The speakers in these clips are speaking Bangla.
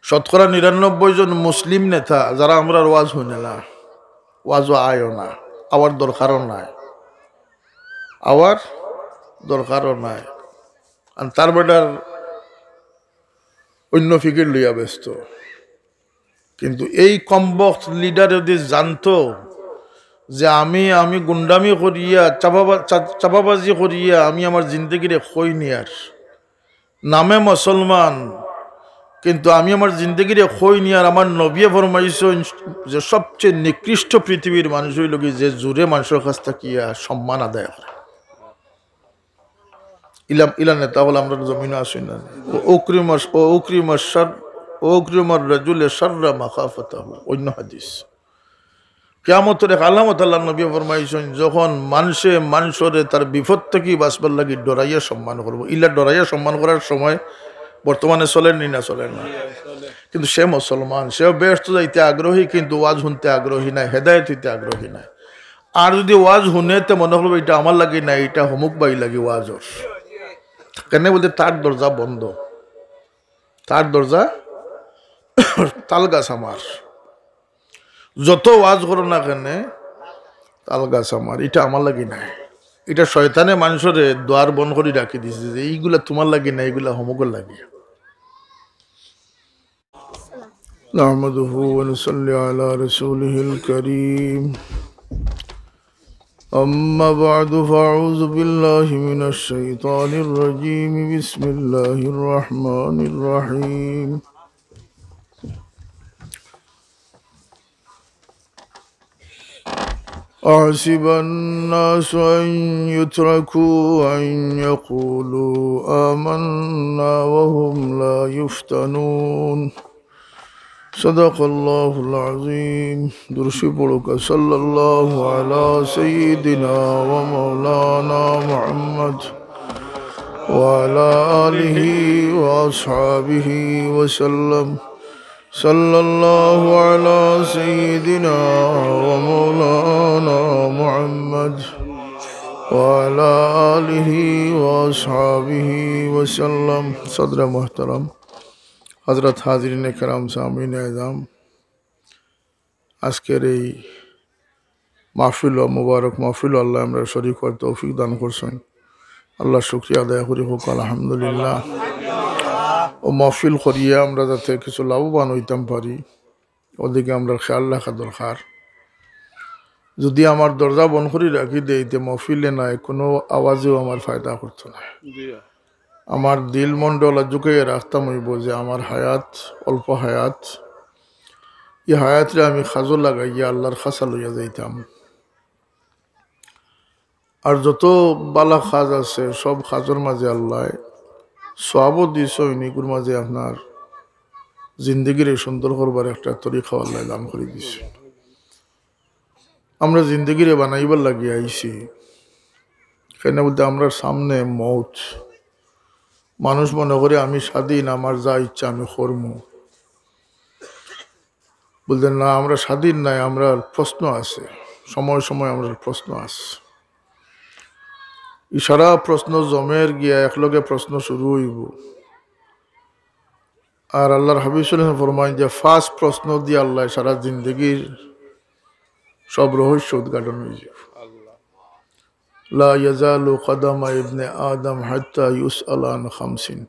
শতকরা ৯৯ জন মুসলিম নেতা যারা আমরা ওয়াজ শুনে না, ওয়াজও আয়ও না, আওয়ার দরকারও নাই, আওয়ার দরকারও নাই, আর তার বেটার অন্য ফিকির লইয়া ব্যস্ত। কিন্তু এই কমবক্ত লিডার যদি জানতো যে আমি গুন্ডামি করিয়া চাপাবাজি করিয়া আমি আমার জিন্দগিরে খই নিয়ার নামে মুসলমান, কিন্তু আমি আমার জিন্দগিরে খই নিয়ার আমার নবী ফরমাইছেন যে সবচেয়ে নিকৃষ্ট পৃথিবীর মানুষ হইল কি যে জোরে মানুষের কাছ থাকিয়া সম্মান আদায় করে। ইলা নেতা বলে আমরা জমিনে আসি না। ওক্রিমার রাজুলে শাররা মাখাফাতাহু, অন্য হাদিস। কিয়ামতের এক আলামত আল্লাহ নবী ফরমাইছেন যখন মানুষরে তার বিপদ থেকে বাঁচবার লাগি ডরাইয়া সম্মান করবো। ইলা ডরাইয়া সম্মান করার সময় বর্তমানে চলেননি না, চলেন না, কিন্তু সে মুসলমান, সেও ব্যস্ত যাইতে আগ্রহী, কিন্তু ওয়াজ শুনতে আগ্রহী নাই, হেদায়েত হইতে আগ্রহী নাই। আর যদি ওয়াজ শুনেতে মনে করবো এটা আমার লাগি না, এটা হমুক বাই লাগি ওয়াজর, কেন বলতে তার দরজা বন্ধ, তার দরজা তাল গাছ আমার। যত ওয়াজ করো না কেন তাল গাছ আমার, এটা আমার লাগি নাই, এটা শয়তানে মানুষের দ্বার বন্ধ করে রাখি দিছে যে এইগুলা তোমার লাগি না, এইগুলা হমুকের লাগি। নাহমাদুহু ওয়া নুসাল্লি আলা রাসূলিহিল কারীম। أما بعد فأعوذ بالله من الشيطان الرجيم. بسم الله الرحمن الرحيم. أحسب الناس أن يتركوا أن يقولوا آمنا وهم لا يفتنون. صدق الله العظيم. درشي بلوك صلى الله على سيدنا ومولانا محمد وعلى آله وأصحابه وسلم. صلى الله على سيدنا ومولانا محمد وعلى آله وأصحابه وسلم. صدر محترم হযরত হাজিরিন کرام সামিন আযম, আজকের এই মাহফিল ও মুবারক মাহফিল আল্লাহ আমরা শরীক হওয়ার তৌফিক দান করছেন। আল্লাহ শুকরিয়া আদায় করি, হোক আলহামদুলিল্লাহ। ও মাহফিল করিয়া আমরা যাতে কিছু লাভবান হইতাম পারি ওদিকে আমরা খেয়াল রাখা দরকার। যদি আমার দরজা বন্ধ করে রাখি দেই তে মাহফিলে নাই কোনো আওয়াজেও আমার ফায়দা করতো না। আমার দিল মন্ডলা ঝুঁকিয়ে রাখতাম হইব যে আমার হায়াত অল্প হায়াত, এই হায়াতরে আমি খাজো লাগাইয়া আল্লাহর খাসা লইয়া যাইতাম। আর যত বালা খাজ আছে সব খাজর মাঝে আল্লাহ সওয়াবও দিছ, ইনিগুর মাঝে আপনার জিন্দগির সুন্দর করবার একটা তরিকা আল্লাহ দান করে দিছে। আমরা জিন্দগিরে বানাইবার লাগিয়ে আইছি, কেন বলতে আমরা সামনে মৌত। মানুষ মনে করে আমি স্বাধীন, আমার যা ইচ্ছা আমি করব, বলতেন না আমরা স্বাধীন নাই, আমরা প্রশ্ন আছে, সময় সময় আমরা প্রশ্ন আছে। ইশারা প্রশ্ন জমের গিয়া একলগে প্রশ্ন শুরু হইব। আর আল্লাহর হাবিব সাল্লাল্লাহু আলাইহি ওয়াসাল্লাম ফরমায় যে ফার্স্ট প্রশ্ন দিয়ে আল্লাহ সারা জিন্দগির সব রহস্য উদ্ঘাটন হয়ে যাবে। লা ইয়াজালু কদামা ইবনে আদম হাত্তা ইউসআল আন খামসিন।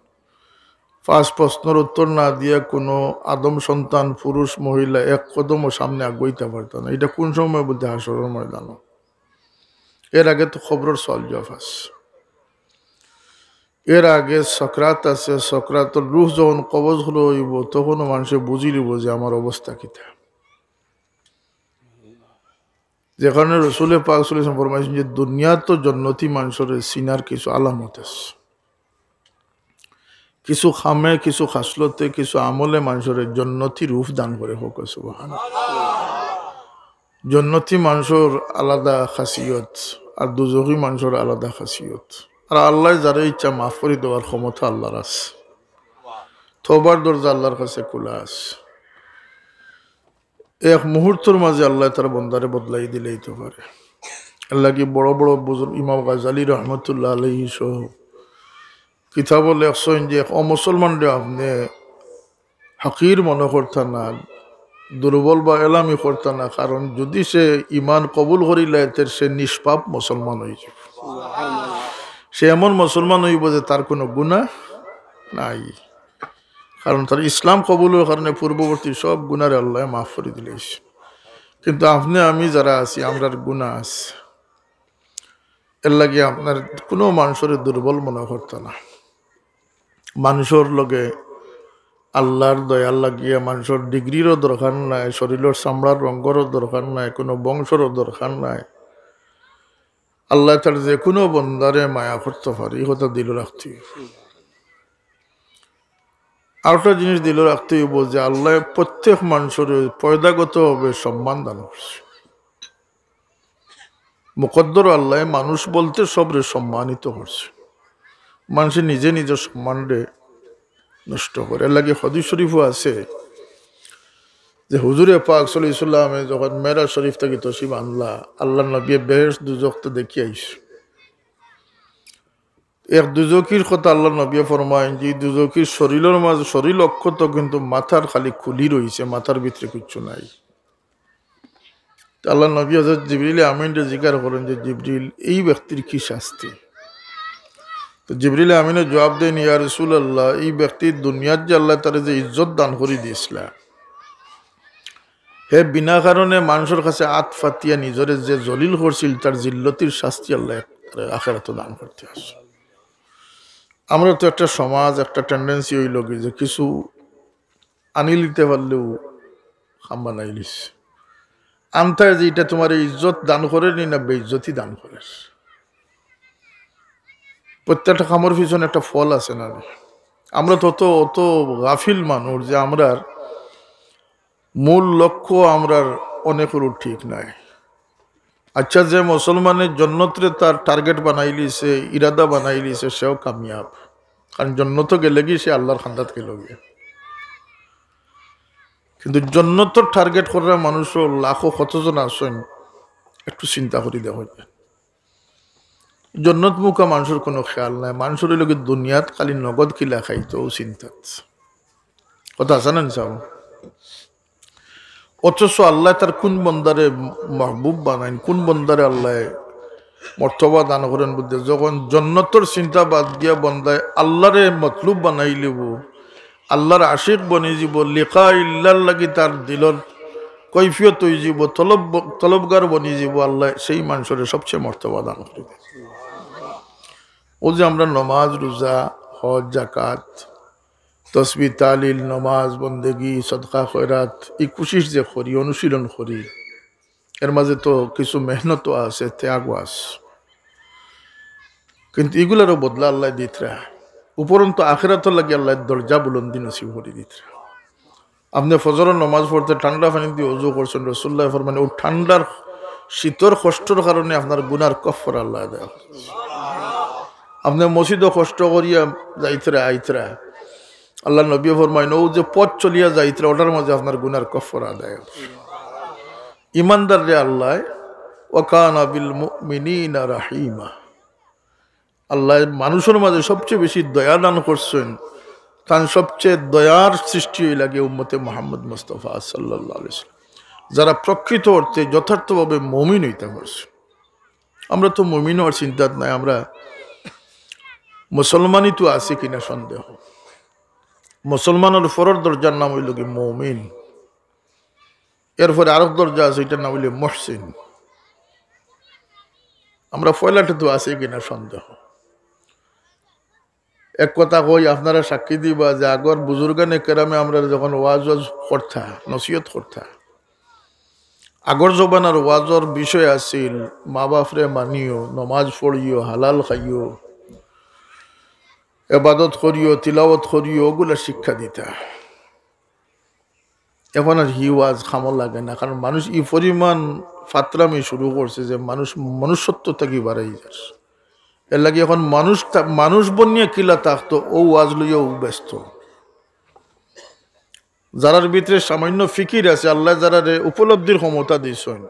ফার্স্ট প্রশ্নের উত্তর না দিয়ে কোনো আদম সন্তান পুরুষ মহিলা এক কদমও সামনে আগাইতে পারত না। এটা কোন সময় বলতে হাসরের ময়দান। এর আগে তো খবরের সওয়াল জবাব আছে, এর আগে সকরাত আছে। সকরাতের রূহ যখন কবজ হলো হইব তখনও মানুষে বুঝি লিব যে আমার অবস্থা কিতা। যেখানে রসুল পাক সাল্লাল্লাহু আলাইহি ওয়াসাল্লাম ফরমাইছেন যে দুনিয়া তো জন্নতি মানুষের সিনার কিছু আলামত আছে, কিছু খামে কিছু খাসলতে কিছু আমলে মানুষের জন্নতি রূপ দান করে। হোক সুবহানাল্লাহ। জন্নতি মানুষের আলাদা খাসিয়ত আর দুজখী মানুষের আলাদা খাসিয়ত। আর আল্লাহ যারা ইচ্ছা মাফ করে দেওয়ার ক্ষমতা আল্লাহর আছে, তওবার দরজা আল্লাহর কাছে খোলা আছে। এক মুহূর্তের মাঝে আল্লাহ তার বন্দারে বদলাই দিলেই তো পারে। আল্লাহ কি বড় বড় বুজুর্গ ইমাম গাজালি রহমতুল্লাহ আলাইহি সহ কিতাব লেখছেন যে অমুসলমানরে আপনি হাকির মনে করতা না, দুর্বল বা এলামি করতা না, কারণ যদি সে ইমান কবুল করিলে সে নিষ্পাপ মুসলমান হয়ে যাবে। সে এমন মুসলমান হইব যে তার কোনো গুনাহ নাই, কারণ তার ইসলাম কবুলের কারণে পূর্ববর্তী সব গুনারে আল্লাহ মাফ করে দিলেন। কিন্তু আপনি আমি যারা আছি আমরার গুনাহ আছে, এর লাগে আপনার কোনো মানুষের দুর্বল মনে করতো না। মানুষের লগে আল্লাহর দয়ার লাগিয়ে মানুষের ডিগ্রিরও দরকার নাই, শরীরের চামড়ার রঙেরও দরকার নাই, কোনো বংশেরও দরকার নাই। আল্লাহ তার যে কোনো বন্দারে মায়া করতে পারে, এই কথা দিল রাখতে হইব। আরেকটা জিনিস দিল রাখতে হইব যে আল্লাহ প্রত্যেক মানুষের পয়দাগতভাবে সম্মান দান করছে। মুকদ্দর আল্লাহ মানুষ বলতে সবরে সম্মানিত করছে। মানুষের নিজে নিজের সম্মানরে নষ্ট করে। এর লাগে হাদিস শরীফও আছে যে হুজুরে পাক সাল্লাল্লাহু আলাইহি ওয়াসাল্লামে যখন মেরাজ শরীফ থেকে তশরিফ আনলা, আল্লাহ নবী বেহেশত দুজখ তো দেখি আইছে। এক দুজকির কথা আল্লাহ নবী ফরমায়েন যে দুজকির শরীরের মাঝে শরীর অক্ষত, কিন্তু মাথার খালি খুলি রয়েছে, মাথার ভিতরে কিচ্ছু নাই। আল্লাহ নবী হযরত জিবরিল আমিনকে জিজ্ঞাসা করেন যে জিবরিল, এই ব্যক্তির কি শাস্তি? তো জিবরিল আমিনে জবাব দেন, ইয়া রাসূলুল্লাহ, এই ব্যক্তির দুনিয়ার যে আল্লাহ তার যে ইজ্জত দান করে দিয়েছিলা, হে বিনা কারণে মানুষের কাছে আত ফাতিয়া নিজরে যে জলিল করছিল, তার জিল্লতির শাস্তি আল্লাহ আখিরাত দান করতে আসে। আমরা তো একটা সমাজ, একটা টেন্ডেন্সি হইল কি যে কিছু আনি লিতে পারলেও খাম্বা নাইলিস আনতায় যে এটা তোমার ইজ্জত দান করেনি না বেইজ্জতি দান করে। প্রত্যেকটা খামর পিছনে একটা ফল আছে না? আমরা তো অত গাফিল মানুষ যে আমরার মূল লক্ষ্য আমরার অনেকের ঠিক নাই। আচ্ছা, যে মুসলমানের জন্নতরে তার টার্গেট বানাইলিছে, ইরাদা বানাইলিছে, সেও কামিয়াব, কারণ জন্নত গেলে কি সে আল্লাহর খান্দাত গেল গিয়ে। কিন্তু জন্নতর টার্গেট করার মানুষও লাখো কতজন আসেন, একটু চিন্তা করি দেখো। জন্নত মুখা মানুষের কোনো খেয়াল নাই, মানুষের লোক দুনিয়াত খালি নগদ কিলা খাইতো চিন্তাত কথা আছে না চাও। অথচ আল্লাহ তার কোন বন্দারে মাহবুব বানাইন, কোন বন্দারে আল্লাহ মর্তবা দান করেন বুঝতে, যখন জন্নতর চিন্তা বাদ দিয়া বন্দায় আল্লাহরে মতলুব বানাই লিব, আল্লাহর আশিক বনি যাব, লিখা ইল্লার লাগি তার দিলর কৈফিয়ত হয়ে যাব, তলবগার বনি যাব, আল্লাহ সেই মানুষের সবচেয়ে মর্তবা দান করে। ও যে আমরা নমাজ, রোজা, হজ, জাকাত, তসবিহ, তালিল, নমাজ, বন্দেগি, সদকা, খয়রাত, এই কোশিশ যে করি, অনুশীলন করি, এর মাঝে তো কিছু মেহনতও আছে, ত্যাগও আছে, কিন্তু এগুলারও বদলা আল্লাহ দিতরা। উপরন্ত আখিরাত লাগে আল্লাহ দরজা বুলন্দি নসিব করে দিতরা। আপনি ফজরের নমাজ পড়তে ঠান্ডা পানি দিয়ে ওযু করছেন, রাসূলুল্লাহ ফরমান ও ঠান্ডার শীতর কষ্টর কারণে আপনার গুনার কফার আল্লাহ দেয়। আপনি মসজিদও কষ্ট করিয়া যাইতরা আইতরা, আল্লাহ নবী ফরমাইন ও যে পথ চলিয়া যাইতরা, ওটার মধ্যে আপনার গুনার কফার আদায়। ইমানদার রে আল্লাহ ওয়া কানা বিল মুমিনিনা রাহিমা, আল্লাহ মানুষের মাঝে সবচেয়ে বেশি দয়া দান করছেন, তার সবচেয়ে দয়ার সৃষ্টি লাগে উম্মতে মুহাম্মদ মুস্তাফা সাল্লাল্লাহু আলাইহি ওয়াসাল্লাম, যারা প্রকৃত অর্থে যথার্থভাবে মুমিন হইতে পারছে। আমরা তো মুমিন হওয়ার চিন্তা নাই, আমরা মুসলমানই তো আছে কিনা সন্দেহ। মুসলমানের ফরর দরজার নাম হইল কি মুমিন, এরপরে আরেক দরজা আছে, এটার নাম হইল মুহসিন। আমরা ফয়লাটে তো আছে কিনা সন্দেহ। এক কথা কই, আপনারা সাক্ষী দিবা যে আগর বুজুর্গানে কেরামে আমরা যখন ওয়াজ করতা, নসিহত করতা, আগর জবানার ওয়াজর বিষয় আছিল মা বাপরে মানিও, নমাজ পড়িও, হালাল খাইও, এবাদত করিও, তিলাওয়াত করিও, ওগুলা শিক্ষা দিতা। এখন আর হি ওয়াজ খামল লাগে না, কারণ মানুষ এই পরিমাণ ফাতরামি শুরু করছে যে মানুষ মনুষ্যত্ব থেকে বাড়াই যাচ্ছে। এর লাগে এখন মানুষ বনিয়ে কিলা থাকতো, ও ওয়াজ লইয়াও ব্যস্ত। যারার ভিতরে সামান্য ফিকির আছে, আল্লাহ যারা উপলব্ধির ক্ষমতা দিয়েছেন,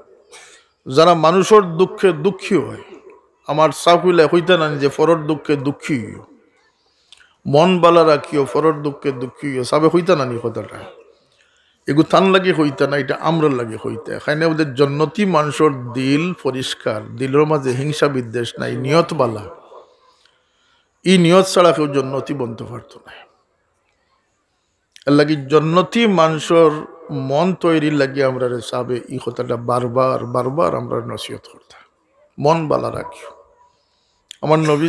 যারা মানুষের দুঃখে দুঃখী হয়, আমার সাকুইলা হইতে না যে ফরর দুঃখে দুঃখী, মন বালা রাখিও ফরর দুঃখে দুঃখী সাবে হইতা না নি কথাটা এগু তান লাগে হইতা না, এটা আমরা লাগে হইতে। এখানে ওদের জন্নতি মানুষের দিল পরিষ্কার, দিলের মাঝে হিংসা বিদ্বেষ নাই, নিয়ত বালা। এই নিয়ত ছাড়া কেউ জন্নতি বলতে পারতো না। এর লাগি জন্নতি মানুষের মন তৈরি লাগিয়ে আমরা সাবে এই কথাটা বারবার বারবার আমরা নসিহত করতাম, মন বালা রাখিও। আমার নবী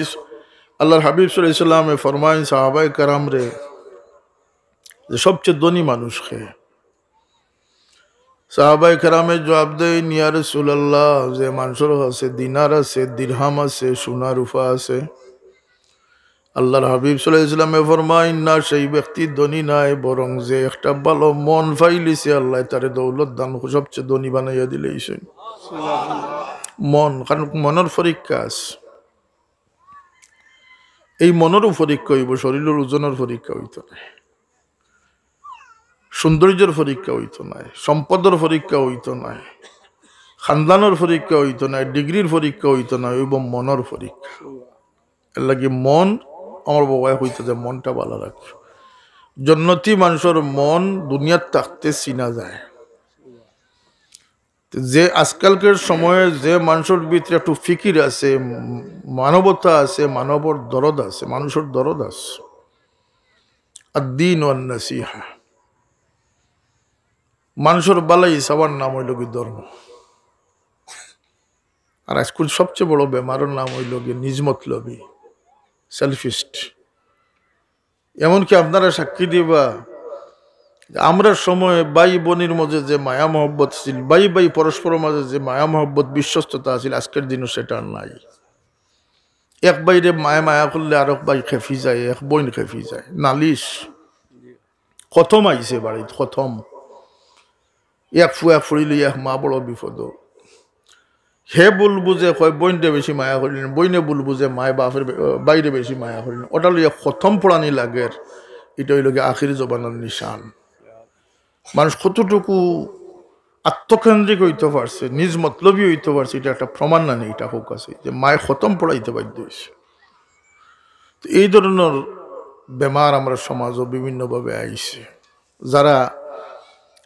আল্লাহর হাবিব সাল্লাল্লাহু আলাইহি ওয়াসাল্লামে ফরমায়েন সাহাবায়ে কেরাম রে যে সবচেয়ে ধনী মানুষ কে? সাহাবায়ে কেরামে জবাব দেন ইয়া রাসূলুল্লাহ, যে মানুষের কাছে দিনার আছে, দিরহাম আছে, সোনা রূপা আছে। আল্লাহর হাবিব সাল্লাল্লাহু আলাইহি ওয়াসাল্লামে ফরমায়েন না, সেই ব্যক্তি ধনী নাই, বরং যে একটা ভালো মন ফাইলিছে আল্লাহ তারে দৌলত দান সবচেয়ে ধনী বানাইয়া দিলেইছেন। মন, কারণ মনের পরীক্ষা আছে। এই মনেরও পরীক্ষা হইব, শরীরের ওজনের পরীক্ষা হইত না, সৌন্দর্যের পরীক্ষা হইত নাই, সম্পদের পরীক্ষা হইত নাই, খানদানের পরীক্ষা হইত নাই, ডিগ্রির পরীক্ষা হইত না, হইব মনের পরীক্ষা। এর লাগে মন আমার বাবায় হইতে যে মনটা ভালো রাখে। জন্নতি মানুষের মন দুনিয়ার থাকতে চিনা যায়। যে আজকালকার সময়ে যে মানুষের ভিতরে একটু ফিকির আছে, মানবতা আছে, মানবর দরদ আছে, মানুষের দরদ আছে, আদ-দীন ওয়ান নাসিহা, মানুষের বালাই সবার নাম হইল কি ধর্ম। আর আজকাল সবচেয়ে বড় বেমারের নাম হইল গিয়ে নিজমতলবি, সেলফিস্ট। এমনকি আপনারা সাক্ষী দিবা, আমরা সময় ভাই বোনের মাঝে যে মায়া মহব্বত ছিল, ভাই ভাই পরস্পরের মাঝে যে মায়া মহব্বত বিশ্বস্ততা আছিল, আজকের দিনও সেটা নাই। এক বাইরে মায়া মায়া করলে আর এক ভাই খেফি যায়, এক বোন খেফি যায়, নালিশ খতম আইছে বাড়িত, খতম। এক ফুয়া ফুরিলে এক মা বড় বিপদ। হে বুল বুঝে কয় বইনটা বেশি মায়া করিলেন, বইনে বুল বুঝে মায় বাপের বাইরে বেশি মায়া করিলেন। ওটা লইয়া খতম পড়ানি লাগের, এটা হইল গিয়ে আখির জবানের নিশান। মানুষ কতটুকু আত্মকেন্দ্রিক হইতে পারছে, নিজ মতলবী হইতে পারছে, এটা একটা প্রমাণ না নেই, এটা হোক আছে যে মায় খতম পড়াইতে বাধ্য হয়েছে। এই ধরনের বেমার আমরা সমাজও বিভিন্নভাবে আইছে। যারা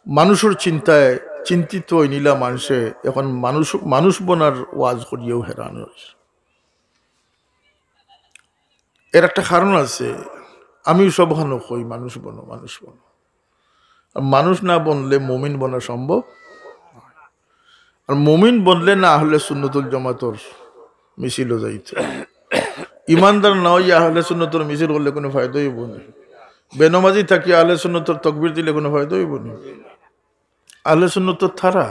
মানুষের চিন্তায় চিন্তিত হই নিলা মানুষে এখন মানুষ বনার ওয়াজ করিয়েও হেরান হয়েছে। এর একটা কারণ আছে, আমি সবখানে কই মানুষ বনো, মানুষ বনো। আর মানুষ না বনলে মুমিন বনা সম্ভব, আর মুমিন বনলে না হলে সুন্নতুল জামাতর মিছিলও যাইতে। ইমানদার না হইয়া আহলে সুন্নতর মিছিল করলে কোনো ফায়দা হইব না। বেনমাজি থাকি আহলে সুন্নতর তকবির দিলে কোনো ফায়দা হইব না। আহলে সুন্নতর থারা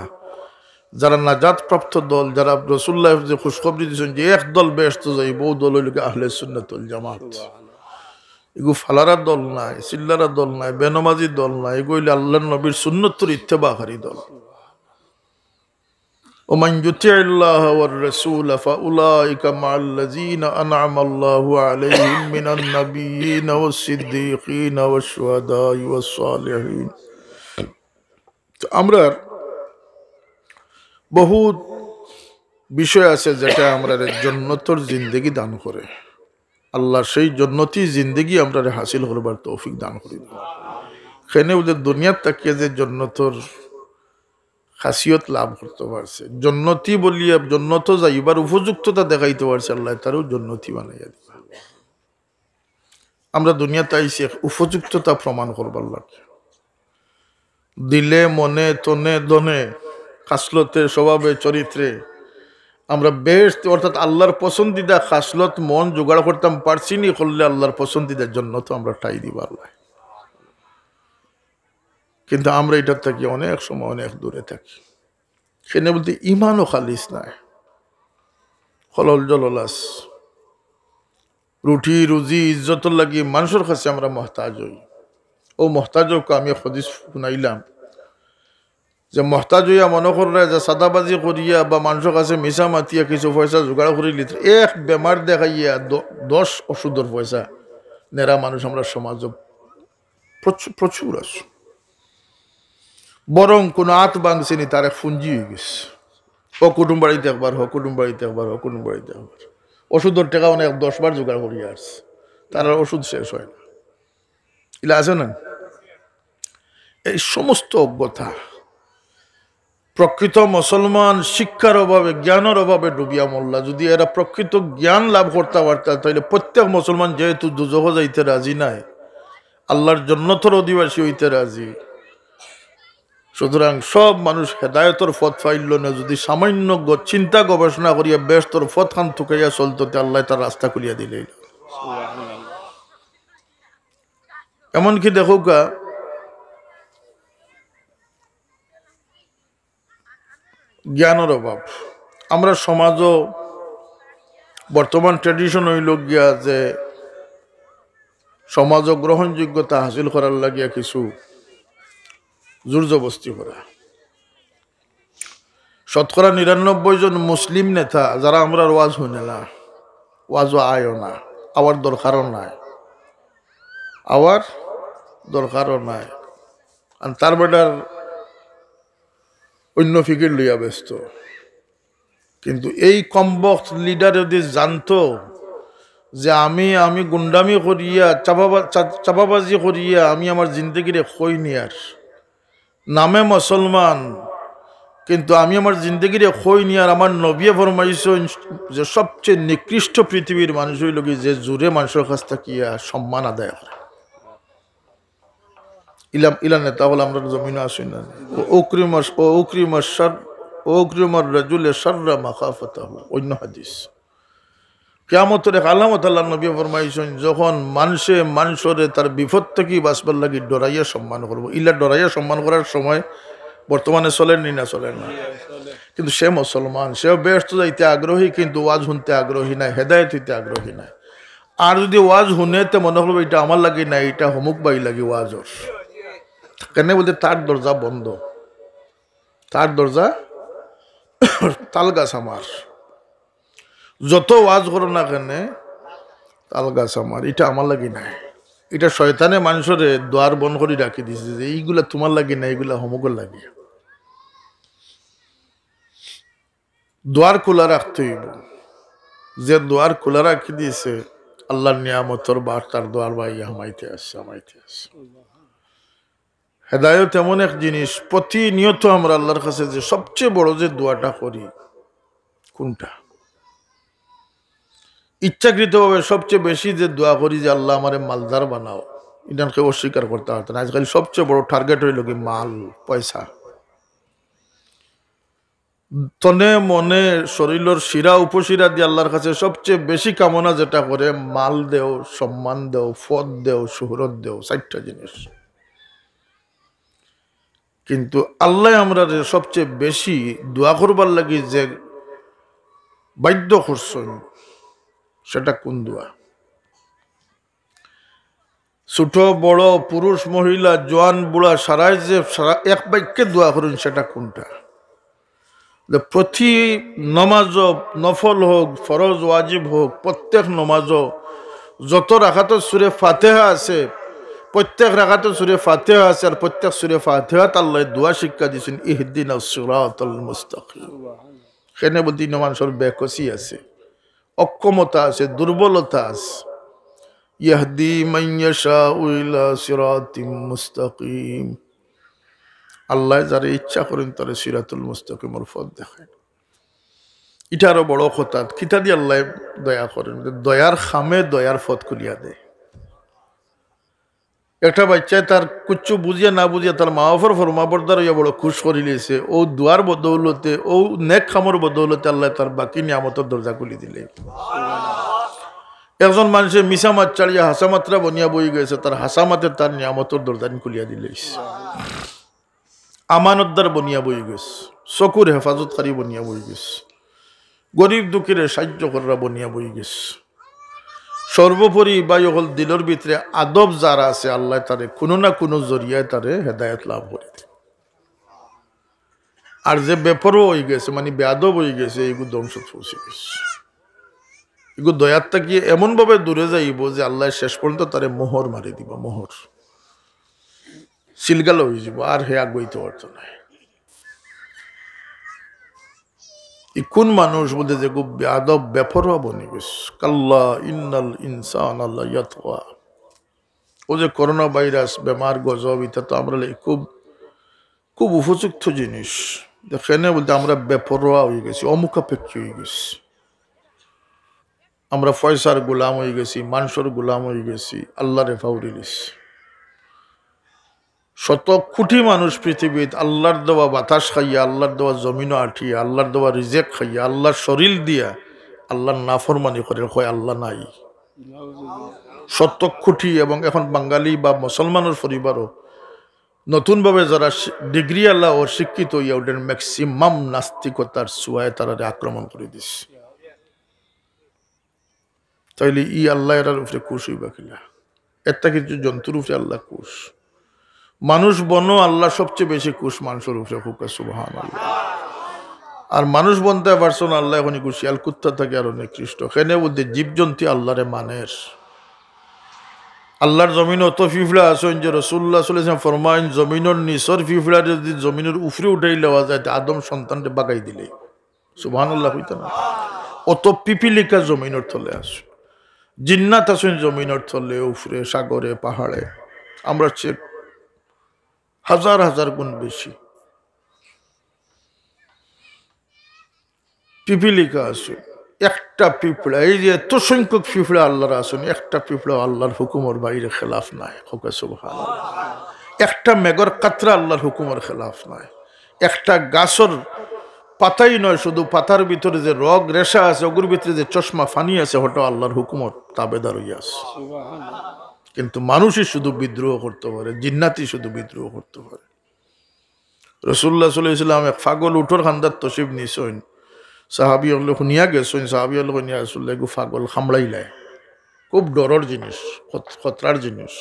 যারা নাজাত প্রাপ্ত দল, যারা রাসূলুল্লাহ যে খুশখবরি দিয়েছেন যে এক দল বেহেশত যাইব, ও দল হইল আহলে সুন্নাতুল জামাত। এগু ফালারা দল নাই, সিল্লারা দল নাই, বেনমাজি দল নাই, এগু হইলে আল্লাহর নবীর সুন্নতর ইত্তেবাকারী দল। ومن يطع الله والرسول فأولئك مع الذين أنعم الله عليهم من النبيين والصديقين والشهداء والصالحين। আমরা বহুত বিষয় আছে যেটা আমরা জান্নাতের জিন্দেগি দান করে, আল্লাহ সেই জান্নাতি জিন্দেগি আমরা হাসিল করবার তৌফিক দান করে। সেখানে ওদের দুনিয়ার তাকিয়ে যে জান্নাতের খাসিয়ত লাভ করতে পারছে, জন্নতি বলিয়া জন্নত যাইবার উপযুক্ততা দেখাইতে পারছে, আল্লাহ তারও জন্নতি বানাইয়া দিবা। আমরা দুনিয়াতে আইসি উপযুক্ততা প্রমাণ করবার লাগে, দিলে মনে তনে দনে খাসলতে স্বভাবে চরিত্রে আমরা বেশ, অর্থাৎ আল্লাহর পছন্দিদা খাসলত মন জোগাড় করতাম পারছি নি, করলে আল্লাহর পছন্দিদার জন্য তো আমরা ঠাই দিব আল্লাহ। কিন্তু আমরা এটার থেকে অনেক সময় অনেক দূরে থাকি। সেখানে বলতে ইমানও খালিস নাই, হলল জললাস, রুটি রুজি ইজ্জতর লাগি মানুষের কাছে আমরা মহতাজ হই। ও মহতাজকে আমি হদিস শুনাইলাম যে মহতাজ হইয়া মনে করলে যে সাদাবাজি করিয়া বা মানুষের কাছে মিশা মাতিয়া কিছু পয়সা জোগাড় করে লিতে এক বেমার দেখাইয়া 10 ওষুধের পয়সা নেরা মানুষ আমরা সমাজ প্রচুর আছে। বরং কোনো আত বাংছেনি তার এক ফুঞ্জি হয়ে গেছে, ও কুটুম বাড়িতে একবার, হ কুটুম বাড়িতে একবার, হ কুটুম বাড়িতে একবার, ওষুধের টাকা অনেক 10 বার জোগাড় করিয়া আসছে, তার ওষুধ শেষ হয় না, এগুলা আছে না? এই সমস্ত অজ্ঞতা প্রকৃত মুসলমান শিক্ষার অভাবে জ্ঞানের অভাবে ডুবিয়া মোল্লা। যদি এরা প্রকৃত জ্ঞান লাভ করতে পারত তাহলে প্রত্যেক মুসলমান যেহেতু দুজহ যাইতে রাজি নাই, আল্লাহর জান্নাতের অধিবাসী হইতে রাজি, সুতরাং সব মানুষ হেদায়তর পথ পাইল না। যদি সামান্য চিন্তা গবেষণা করিয়া বেশতর পথ খান থুকাইয়া চলত, আল্লাহ তার রাস্তা খুলিয়া দিলে। এমনকি দেখো গা, জ্ঞানের অভাব আমরা সমাজও বর্তমান ট্রেডিশন হইল গিয়া যে সমাজ গ্রহণযোগ্যতা হাসিল করার লাগিয়া কিছু জোর জবস্তি করা। শতকরা ৯৯ জন মুসলিম নেতা যারা আমরা ওয়াজ হইনে না, ওয়াজও আয়ও না, আওয়ার দরকারও নাই, আওয়ার দরকারও নাই, আর তার বেটার অন্য ফিকির লইয়া ব্যস্ত। কিন্তু এই কমবক্ত লিডার যদি জানতো যে আমি গুন্ডামি করিয়া চাপাবাজি করিয়া আমি আমার জিন্দগিরে খই নিয়ার নামে মুসলমান, কিন্তু আমি আমার জিন্দগিরে খই নিয়ার আমার নবী ফরমাইছেন যে সবচেয়ে নিকৃষ্ট পৃথিবীর মানুষ হইল কি যে জোরে মানুষের কাছ থেকে সম্মান আদায় করে। ইলা নেতা হল আমরা জমিনে আসি না। ওক্রিমর রাজুলে শাররা মাখাফাতাহু, অন্য হাদিস। কিয়ামতের এক আলামত আল্লাহ নবী ফরমাইছেন, যখন মানুষরে তার বিপদ থেকে বাঁচবার লাগি ডরাইয়া সম্মান করবো। ইলা ডরাইয়া সম্মান করার সময় বর্তমানে চলেননি না, চলেন না, কিন্তু সে মুসলমান, সেও ব্যস্ত যাইতে আগ্রহী, কিন্তু ওয়াজ শুনতে আগ্রহী নাই, হেদায়েত হইতে আগ্রহী নাই। আর যদি ওয়াজ শুনেতে মনে করবো এটা আমার লাগি নাই, এটা হমুক বাই লাগি ওয়াজর, কেন বলতে তার দরজা বন্ধ, তার দরজা তাল গাছ আমার। যত ওয়াজ করো না কেন তাল গাছ আমার, এটা আমার লাগি নাই, এটা শয়তানে মানুষের দ্বার বন্ধ করে রাখি দিছে যে এইগুলা তোমার লাগি না, এইগুলা হমুকের লাগি। দ্বার খোলা রাখতে হইব। যে দ্বার খোলা রাখি দিয়েছে আল্লাহর নিয়ামতর বার, তার দ্বার বাইয়া হামাইতে আসছে, হামাইতে আসছে। হেদায়ত এমন এক জিনিস, প্রতিনিয়ত আমরা আল্লাহর কাছে যে সবচেয়ে বড় যে দোয়াটা করি কোনটা? ইচ্ছাকৃতভাবে সবচেয়ে বেশি যে দোয়া করি যে আল্লাহ আমারে মালদার বানাও, এটাকে অস্বীকার করতে পারত না। আজকাল সবচেয়ে বড় টার্গেট হইল কি মাল, পয়সা। তনে মনে শরীরের শিরা উপশিরা দিয়ে আল্লাহর কাছে সবচেয়ে বেশি কামনা যেটা করে, মাল দেও, সম্মান দেও, পদ দেও, শোহরত দেও, 4টা জিনিস। কিন্তু আল্লাহ আমরা সবচেয়ে বেশি দোয়া করবার লাগি যে বাধ্য করছেন, সেটা কোন দোয়া? ছোট বড়, পুরুষ মহিলা, জোয়ান বুড়া, সারাই যে এক বাক্যে দোয়া করুন, সেটা কোনটা? প্রতি নমাজ, নফল হোক, ফরজ ওয়াজিব হোক, প্রত্যেক নমাজ যত রাকাতে সূরা ফাতিহা আছে, প্রত্যেক রাকাতে সূরা ফাতিহা আছে, আর প্রত্যেক সূরা ফাতিহাত আল্লাহ দোয়া শিক্ষা দিয়েছেন, ইহদিনাস সিরাতাল মুস্তাকিম। সেখানে বলতে মানুষের বেকসি আছে, অক্ষমতা আছে, দুর্বলতা আছে। ইয়াহদি মান ইয়াশাউ ইলা সিরাতিম মুস্তাকিম, আল্লাহ যারা ইচ্ছা করেন তারা সিরাতুল মুস্তাকিমের পথ দেখায়। এটা আরো বড় কথা, কিতা দিয়ে আল্লাহ দয়া করেন, দয়ার খামে দয়ার পথ খুলিয়া দেয়। একটা বাচ্চায় তার কুচ্ছু বুঝিয়া না বুঝিয়া তার মা বাবার ফরমাবরদার হইয়া বড় খুশ করে লিয়েছে, ও দুয়ার বদৌলতে, ও নেক খামর বদৌলতে আল্লাহ তার বাকি নিয়ামতের দরজা খুলি দিলে। একজন মানুষের মিশা মাছ চাড়িয়া হাসামাত্রা বনিয়া বই গেছে, তার হাসামাতে তার নিয়ামতের দরজা খুলিয়া দিলে। আমানতদার বনিয়া বই গেছে, চকুর হেফাজতকারী বনিয়া বই গেছে, গরিব দুঃখীর সাহায্য করা বনিয়া বই গেছে। সর্বোপরি বা হল দিলের ভিতরে আদব যারা আছে, আল্লাহ তারে কোনো না কোনো জরিয়ায় তারে হেদায়ত লাভ করে। আর যে বেপরোয়া হয়ে গেছে, মানে বেয়াদব হয়ে গেছে, এইগুলো ধ্বংস পৌঁছে গেছে। এগুলো দয়ার থেকে এমন ভাবে দূরে যাইব যে আল্লাহ শেষ পর্যন্ত তারে মোহর মারি দিব, মোহর সিলগাল হয়ে যাব, আর হে আগুইতে পারত না। কোন মানুষ বলতে যে খুব বেয়াদব বেপরোয়া বনে গেছে। কাল্লা ইন্নাল ইনসান আল্লাহ ইয়াতওয়া। ও যে করোনা ভাইরাস বেমার গজব, এটা তো আমরা খুব খুব উপযুক্ত জিনিস। দেখেনে বলতে আমরা বেপরোয়া হয়ে গেছি, অমুখাপেক্ষী হয়ে গেছি। আমরা পয়সার গোলাম হয়ে গেছি, মানুষের গোলাম হয়ে গেছি, আল্লাহরে ফাউরি গেছি। শত কোটি মানুষ পৃথিবীত আল্লাহর দেওয়া বাতাস খাইয়া, আল্লাহর দেওয়া জমিনও আঠিয়া, আল্লাহর দেওয়া রিজেক খাইয়া, আল্লাহর শরীর দিয়া আল্লাহর নাফরমানি করে, হয় আল্লাহ নাই। শত কোটি। এবং এখন বাঙালি বা মুসলমানের পরিবারও নতুনভাবে যারা ডিগ্রি আল্লাহ ও শিক্ষিত হইয়া ওদের ম্যাক্সিমাম নাস্তিকতার ছোঁয়ায় তারা আক্রমণ করে দিচ্ছে। তাইলে ই আল্লাহ এরার উপরে খুশ হইবা কিনা? একটা কিছু জন্তুর উপরে আল্লাহ খুশ। মানুষ বন আল্লাহ সবচেয়ে বেশি খুশ মানুষের উপরে, হুকা সুবহানাল্লাহ। আর মানুষ বনতে পারছো না, আল্লাহ এখনই খুশি। আল কুত্তা থাকে আরো নিকৃষ্ট। কেনে বলতে জীবজন্তু আল্লাহরে মানের। আল্লাহর জমিন অত ফিফড়া আছেন যে রাসূলুল্লাহ সাল্লাল্লাহু আলাইহি ওয়াসাল্লাম ফরমায়েন জমিনের নিচর ফিফড়া যদি জমিনের উপরে উঠাই লওয়া যায় আদম সন্তানকে বাগাই দিলে সুবহানাল্লাহ হইতো না। অত পিপিলিকা জমিনের তলে আছে, জিন্নাত আছেন জমিনের তলে, উপরে, সাগরে, পাহাড়ে। আমরা চেয়ে হাজার হাজার গুণ বেশি পিপিলিকা আছে। একটা পিঁপড়া, এই যে এত সংখ্যক পিঁপড়া আল্লাহর আসেন, একটা পিঁপড়া আল্লাহর হুকুমের বাইরে খেলাফ নাই। সুবহানাল্লাহ। একটা মেঘর কাতরা আল্লাহর হুকুমের খেলাফ নাই। একটা গাছর পাতাই নয়, শুধু পাতার ভিতরে যে রগ রেশা আছে, ওগুর ভিতরে যে চশমা ফানি আছে, ওটা আল্লাহর হুকুমত তাবেদার হইয়া আছে। কিন্তু মানুষই শুধু বিদ্রোহ করতে পারে, জিন্নাতি শুধু বিদ্রোহ করতে পারে। রাসূলুল্লাহ সাল্লাল্লাহু আলাইহি ওয়াসাল্লাম এক পাগল উঠোর খান্দার তশরিফ নিছেন। সাহাবী হল শুনিয়া গেছেন, সাহাবী হল নিয়া রাসূলুল্লাহ গো পাগল খামড়াইলায়, খুব ডরের জিনিস, খতরার জিনিস।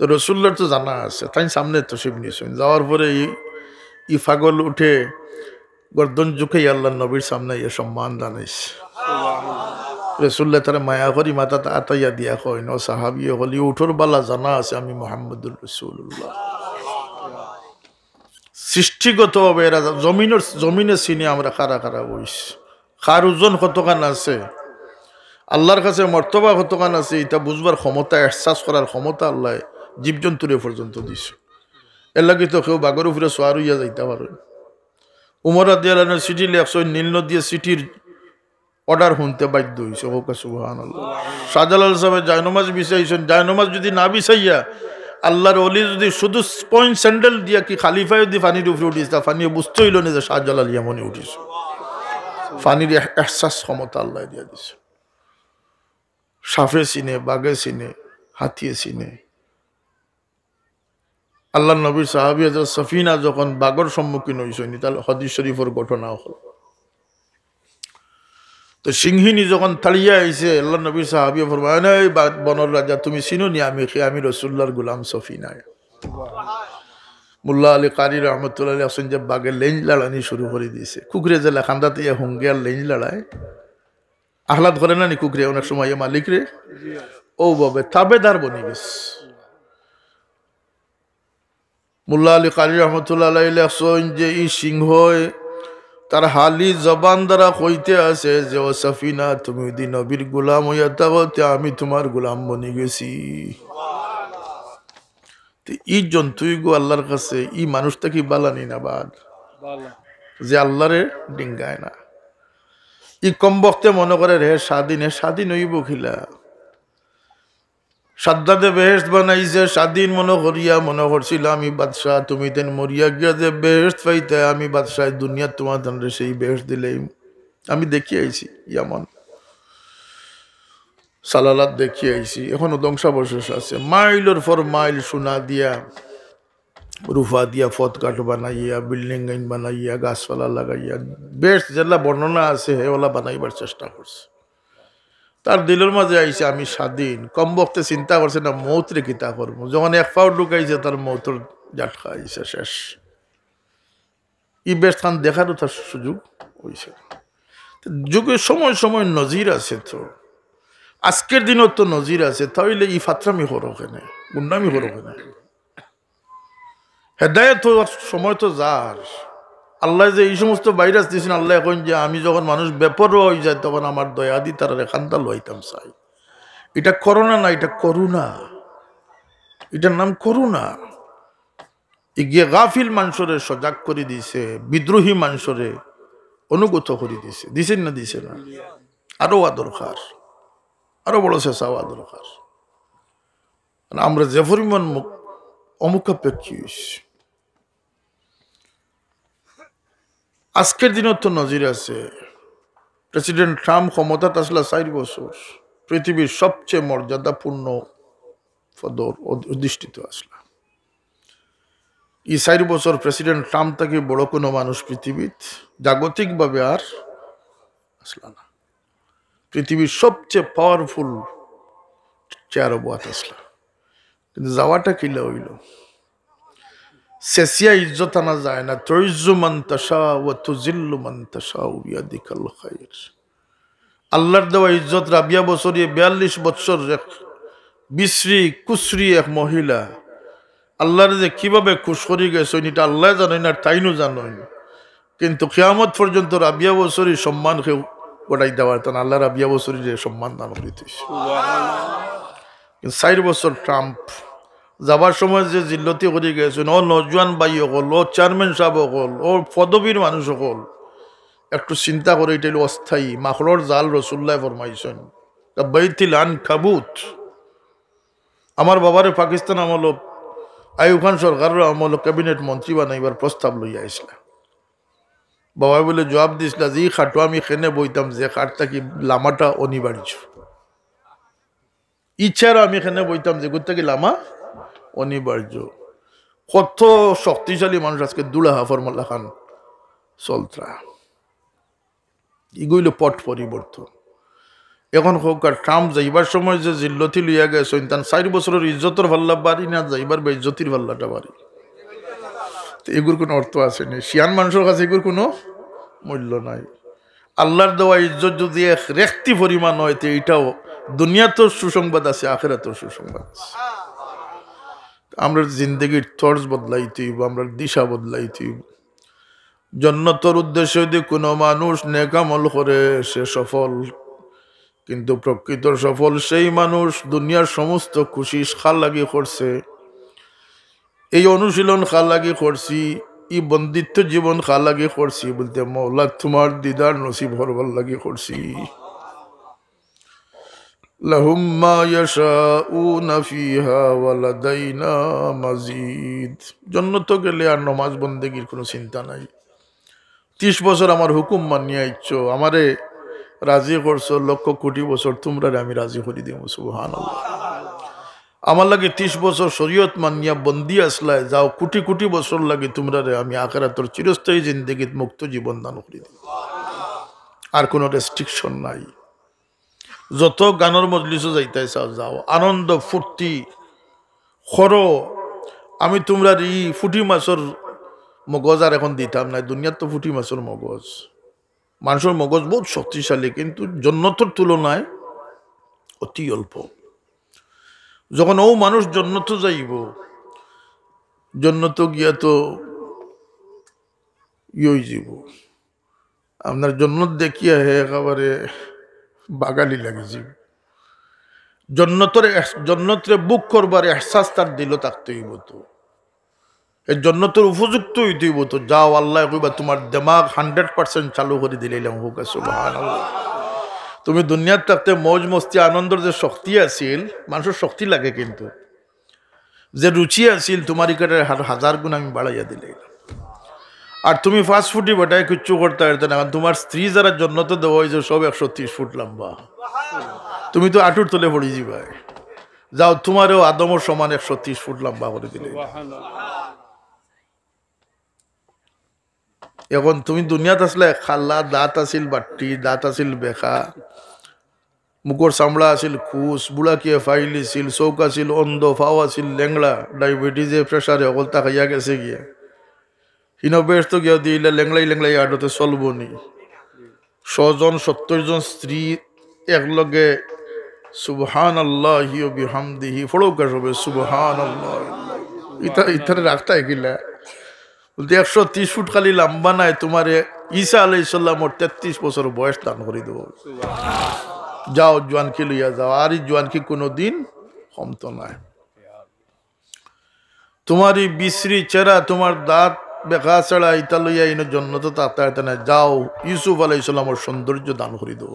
তো রাসূলুল্লাহর তো জানা আছে, তাই সামনে তশরিফ নিছেন। যাওয়ার পরে ই পাগল উঠে গর্দন ঝুঁকে আল্লাহর নবীর সামনে এ সম্মান জানাইছে। রাসূলুল্লাহ তার মায়া করি মাথা আতাইয়া দিয়া কইন, ও সাহাবী হলি উঠোর বালা জানা আছে আমি মুহাম্মদুর রাসূলুল্লাহ। সৃষ্টিগতভাবে এরা জমিনে চিনি আমরা খারা খারা বইস, খার ওজন কতখান আছে, আল্লাহর কাছে মর্তবা কতখান আছে, এটা বুঝবার ক্ষমতা, এহসাস করার ক্ষমতা আল্লাহ জীবজন্তুরে পর্যন্ত দিছে। এর লাগি তো কেউ বাগর উপরে সোয়ার হইয়া যাইতে পারে। উমর রাদিয়াল্লাহু আনহু চিঠি লেখছেন, নীল নদীর চিঠির অর্ডার শুনতে বাধ্য হয়েছে। সুবহানাল্লাহ। শাহজালাল সাহেব জায়নমাজ বিছাইছেন, জায়নমাজ যদি না বিছাইয়া আল্লাহর ওলি যদি শুধু স্পঞ্জ স্যান্ডেল দিয়া কি খালিফায় যদি পানির উপরে উঠিস, তা পানি বুঝতে হইল না যে শাহজালাল এমনই উঠিস। পানির এহসাস ক্ষমতা আল্লাহ দিয়া দিছে। সাফে চিনে, বাঘে চিনে, হাতিয়ে চিনে। আল্লাহ নবীর সাহাবী হযরত সফিনা যখন বাঘর সম্মুখীন হইছেন, তাহলে হাদিস শরীফের ঘটনা হল। তো সিংহিনী যখন তাড়িয়া আইছে, আল্লাহ নবীর সাহাবী ফরমায়েন, এই বনর রাজা তুমি চিনো নি আমি রাসূলুল্লাহর গোলাম সফিনা। মোল্লা আলী কারি রহমতুল্লাহ আলাইহি আসেন যে বাঘের লেঞ্জ লড়ানি শুরু করে দিয়েছে। কুকুরে যে লেখান্দাতে হুঙ্গে আর লেঞ্জ লড়ায়, আহ্লাদ করে না নি কুকুরে অনেক সময় মালিক রে, ও বাবে তাবেদার বনি গেছে। মোল্লা আলী কারি রহমতুল্লাহ আলাইহি আসেন যে এই সিংহ তার হালি জবান দ্বারা কইতে আছে যে ও সফিনা, তুমি যদি নবীর গোলাম হইয়া থাকো, আমি তোমার গোলাম বনি গেছি। ই জন্তুই গো আল্লাহর কাছে ই মানুষটা কি বালানি না বাদ, যে আল্লাহরে ডিঙ্গায় না। ই কম বক্তে মনে করে রে স্বাধীন হইব খিলা। সাদ্দাদে বেহেশত বানাইছে, স্বাধীন মনে করিয়া মনে করছিল আমি বাদশাহ, তুমি তেন মরিয়া গিয়া যে বেহেশত পাইতে, আমি বাদশাহ দুনিয়া তোমার ধানরে সেই বেহেশত দিলেই। আমি দেখি আইছি এমন সালালাত দেখি আইছি, এখনো ধ্বংসাবশেষ আছে। মাইলের পর মাইল সোনা দিয়া, রুফা দিয়া ফতকাট বানাইয়া, বিল্ডিং গাইন বানাইয়া, গাছপালা লাগাইয়া, বেশ যেগুলা বর্ণনা আছে হেওলা বানাইবার চেষ্টা করছে। তার দিলের মাঝে আইছে আমি স্বাধীন। কম বক্তে চিন্তা করছে না মৌত রে কিতা করবো। যখন এক পাও ঢুকাইছে তার মৌতর জাটকা আইছে, শেষ। ই বেশ খান দেখারও তার সুযোগ হয়েছে। যুগে সময় সময় নজির আছে, তো আজকের দিনও তো নজির আছে। তাহলে ই ফাত্রামি করো কেনে, গুন্ডামি করো কেনে? হেদায়েত হওয়ার সময় তো যার, আল্লাহ যে এই সমস্ত ভাইরাস দিয়েছেন, আল্লাহ এখন যে আমি যখন মানুষ বেপরোয়া হয়ে যায় তখন আমার দয়া দি তারা রেখানটা লইতাম চাই। এটা করোনা না, এটা করুণা। এটার নাম করুণা। গিয়ে গাফিল মানুষরে সজাগ করে দিছে, বিদ্রোহী মানুষরে অনুগত করে দিছে। দিছেন না? দিছে না? আরো হওয়া দরকার, আরো বড় শেষা হওয়া দরকার। আমরা যে পরিমাণ অমুখাপেক্ষী হইছি। আজকের দিনে তো নজির আছে, প্রেসিডেন্ট ট্রাম্প ক্ষমতাত আসলা 4 বছর, পৃথিবীর সবচেয়ে মর্যাদাপূর্ণ পদর অধিষ্ঠিত আসলা। এই 4 বছর প্রেসিডেন্ট ট্রাম্প থেকে বড় কোনো মানুষ পৃথিবীত জাগতিকভাবে আর আসলা না। পৃথিবীর সবচেয়ে পাওয়ারফুল চেয়ারও বাত আসলা, কিন্তু যাওয়াটা কিলা হইল। শেষিয়া ইজ্জত আনা যায় না। তুইজ্জু মান তাশা ওয়া তুজিল্লু মান তাশা বিয়াদিকাল খায়র। আল্লাহর দেওয়া ইজ্জত রাবিয়া বছরে 42 বছর এক বিশ্রী কুশ্রী এক মহিলা আল্লাহর যে কিভাবে খুশ করি গেছে এটা আল্লাহ জানেন আর তাইনও জানেন, কিন্তু কিয়ামত পর্যন্ত রাবিয়া বছরী সম্মান কেউ গোটাই দেওয়ার তখন আল্লাহ রাবিয়া বছরী যে সম্মান দান করিতে। 4 বছর ট্রাম্প যাবার সময় যে জিল্লতি করে গেছেন, ও নজওয়ান ভাই হল, ও চেয়ারম্যান সাহেব হল, ও পদবীর মানুষ হল, একটু চিন্তা করে এটা অস্থায়ী মাখলর জাল। রসুল্লাহ ফরমাইছেন বাইতিল আনকাবুত। আমার বাবারে পাকিস্তান আমল আইয়ুব খান সরকারের আমল ক্যাবিনেট মন্ত্রী বানাইবার প্রস্তাব লইয়া আসলা। বাবা বলে জবাব দিছিলা যে খাটো আমি খেনে বইতাম, যে খাটটা কি লামাটা অনিবার্য। ইচ্ছার আমি এখানে বইতাম যে ঘুরতে কি লামা অনিবার্য। কত শক্তিশালী মানুষ আজকে দুলাহা ফরমাল্লা খান চলত্রা, এগুলো পট পরিবর্তন। এখন হোক আর ট্রাম্প যাইবার সময় যে জিল্লতি লইয়া গেছে, 4 বছরের ইজ্জতের ভাল্লা বাড়ি না যাইবার বেজ্জতির ভাল্লাটা বাড়ি। এগুর কোনো অর্থ আছে না, শিয়ান মানুষের কাছে এগুর কোনো মূল্য নাই। আল্লাহর দেওয়া ইজ্জত যদি এক রেখতি পরিমাণ হয়, তো এইটাও দুনিয়াতেও সুসংবাদ আছে, আখিরাতেও সুসংবাদ আছে। আমরা জিন্দগির তর্জ বদলাইতে হইব, আমরা দিশা বদলাইতে হইব। জান্নাতের উদ্দেশ্যে যদি কোনো মানুষ নেক আমল করে সে সফল, কিন্তু প্রকৃত সফল সেই মানুষ দুনিয়ার সমস্ত খুশি খাল লাগি করছে, এই অনুশীলন খাল লাগি করছি, এই বন্দিত্ব জীবন খাল লাগি করছি, বলতে মৌলা তোমার দিদার নসিব হরবার লাগি করছি। লাহুম মা ইয়াশাউনা ফিহা ওয়া লাদাইনা মাজিদ। জান্নাত গেলে আর নামাজ বন্দেগীর কোনো চিন্তা নাই। 30 বছর আমার হুকুম মানিয়া আইছো, আমারে রাজি করছো, লক্ষ কোটি বছর তোমরা আমি রাজি করে দিব। সুবহানাল্লাহ। আমার লাগে 30 বছর শরীয়ত মানিয়া বন্দি আসলায় যাও, কোটি কোটি বছর লাগে তোমরা আমি আখিরাতের চিরস্থায়ী জিন্দেগীত মুক্ত জীবন দান করে দিব। আর কোনো রেস্ট্রিকশন নাই। যত গানের মজলিসও যাইতে চাও যাও, আনন্দ ফুর্তি খরো। আমি তোমরা এই ফুটি মাছের মগজ আর এখন দিতাম না। দুনিয়ার তো ফুটি মাছের মগজ, মানুষের মগজ বহুত শক্তিশালী, কিন্তু জন্নতর তুলনায় অতি অল্প। যখন ও মানুষ জন্নত যাইব, জন্নত গিয়া তো ইয়ে যাব, আপনার জন্নত দেখিয়া হে একেবারে বাগালি লাগিয়েছি। জন্নতরে বুক করবার এহসাস তার দিল থাকতে হইব, তো এই জন্নতের উপযুক্ত হইতে হইব। তো যাও, আল্লাহ কইবা তোমার দিমাগ 100% চালু করে দিলাম হোক। সুবহানাল্লাহ। তুমি দুনিয়ার থাকতে মৌজ মস্তি আনন্দের যে শক্তি আছিল, মানুষের শক্তি লাগে, কিন্তু যে রুচি আছিল তোমার ইকারে 1000 গুণ আমি বাড়াইয়া দিলাম। আর তুমি ফাস্ট ফুডই বেটায় কিচ্ছু করতে পারতে না। তোমার স্ত্রী যারা জন্নত দেওয়া হয়েছে সব 130 ফুট লম্বা, তুমি তো আটুর তলে পড়ি যাবে। যাও, তোমারও আদমর সমান 130 ফুট লম্বা করে দিলে। এখন তুমি দুনিয়াতে আসলে খাল্লা, দাঁত আছিল বাট্টি, দাঁত আছিল বেখা, মুখর চামড়া আছিল খুশ, বুড়া কিয়ে ফাইলি ছিল, চৌক আছিল অন্ধ, ফাও আছিল লেংড়া, ডায়াবেটিসে প্রেশারে অকল তাকাইয়া গেছে গিয়া। বেশ তো গিয়া দিলে লেংলাই আডতে চলবো নি। 100 জন 70 জন স্ত্রী একলগে সুবহানাল্লাহি ওয়া বিহামদিহি ফড়ৌকা সবে সুবহানাল্লাহ। ইতারে রাখতা কিলা বলতে 130 ফুট খালি লম্বা নাই, তোমার ঈসা আলাইহিস সালামর 33 বছর বয়স দান করে দেব। যাও জোয়ানকে লইয়া যাও, আর এই জোয়ানকে কোনোদিন কমতো নাই। তোমার এই বিশ্রী চেহারা, তোমার দাঁত বেকা ছাড়া ইতা লইয়া ইনো জন্য তো তাতে না, যাও ইউসুফ আলাইহিস সালামর সৌন্দর্য দান করে দেব।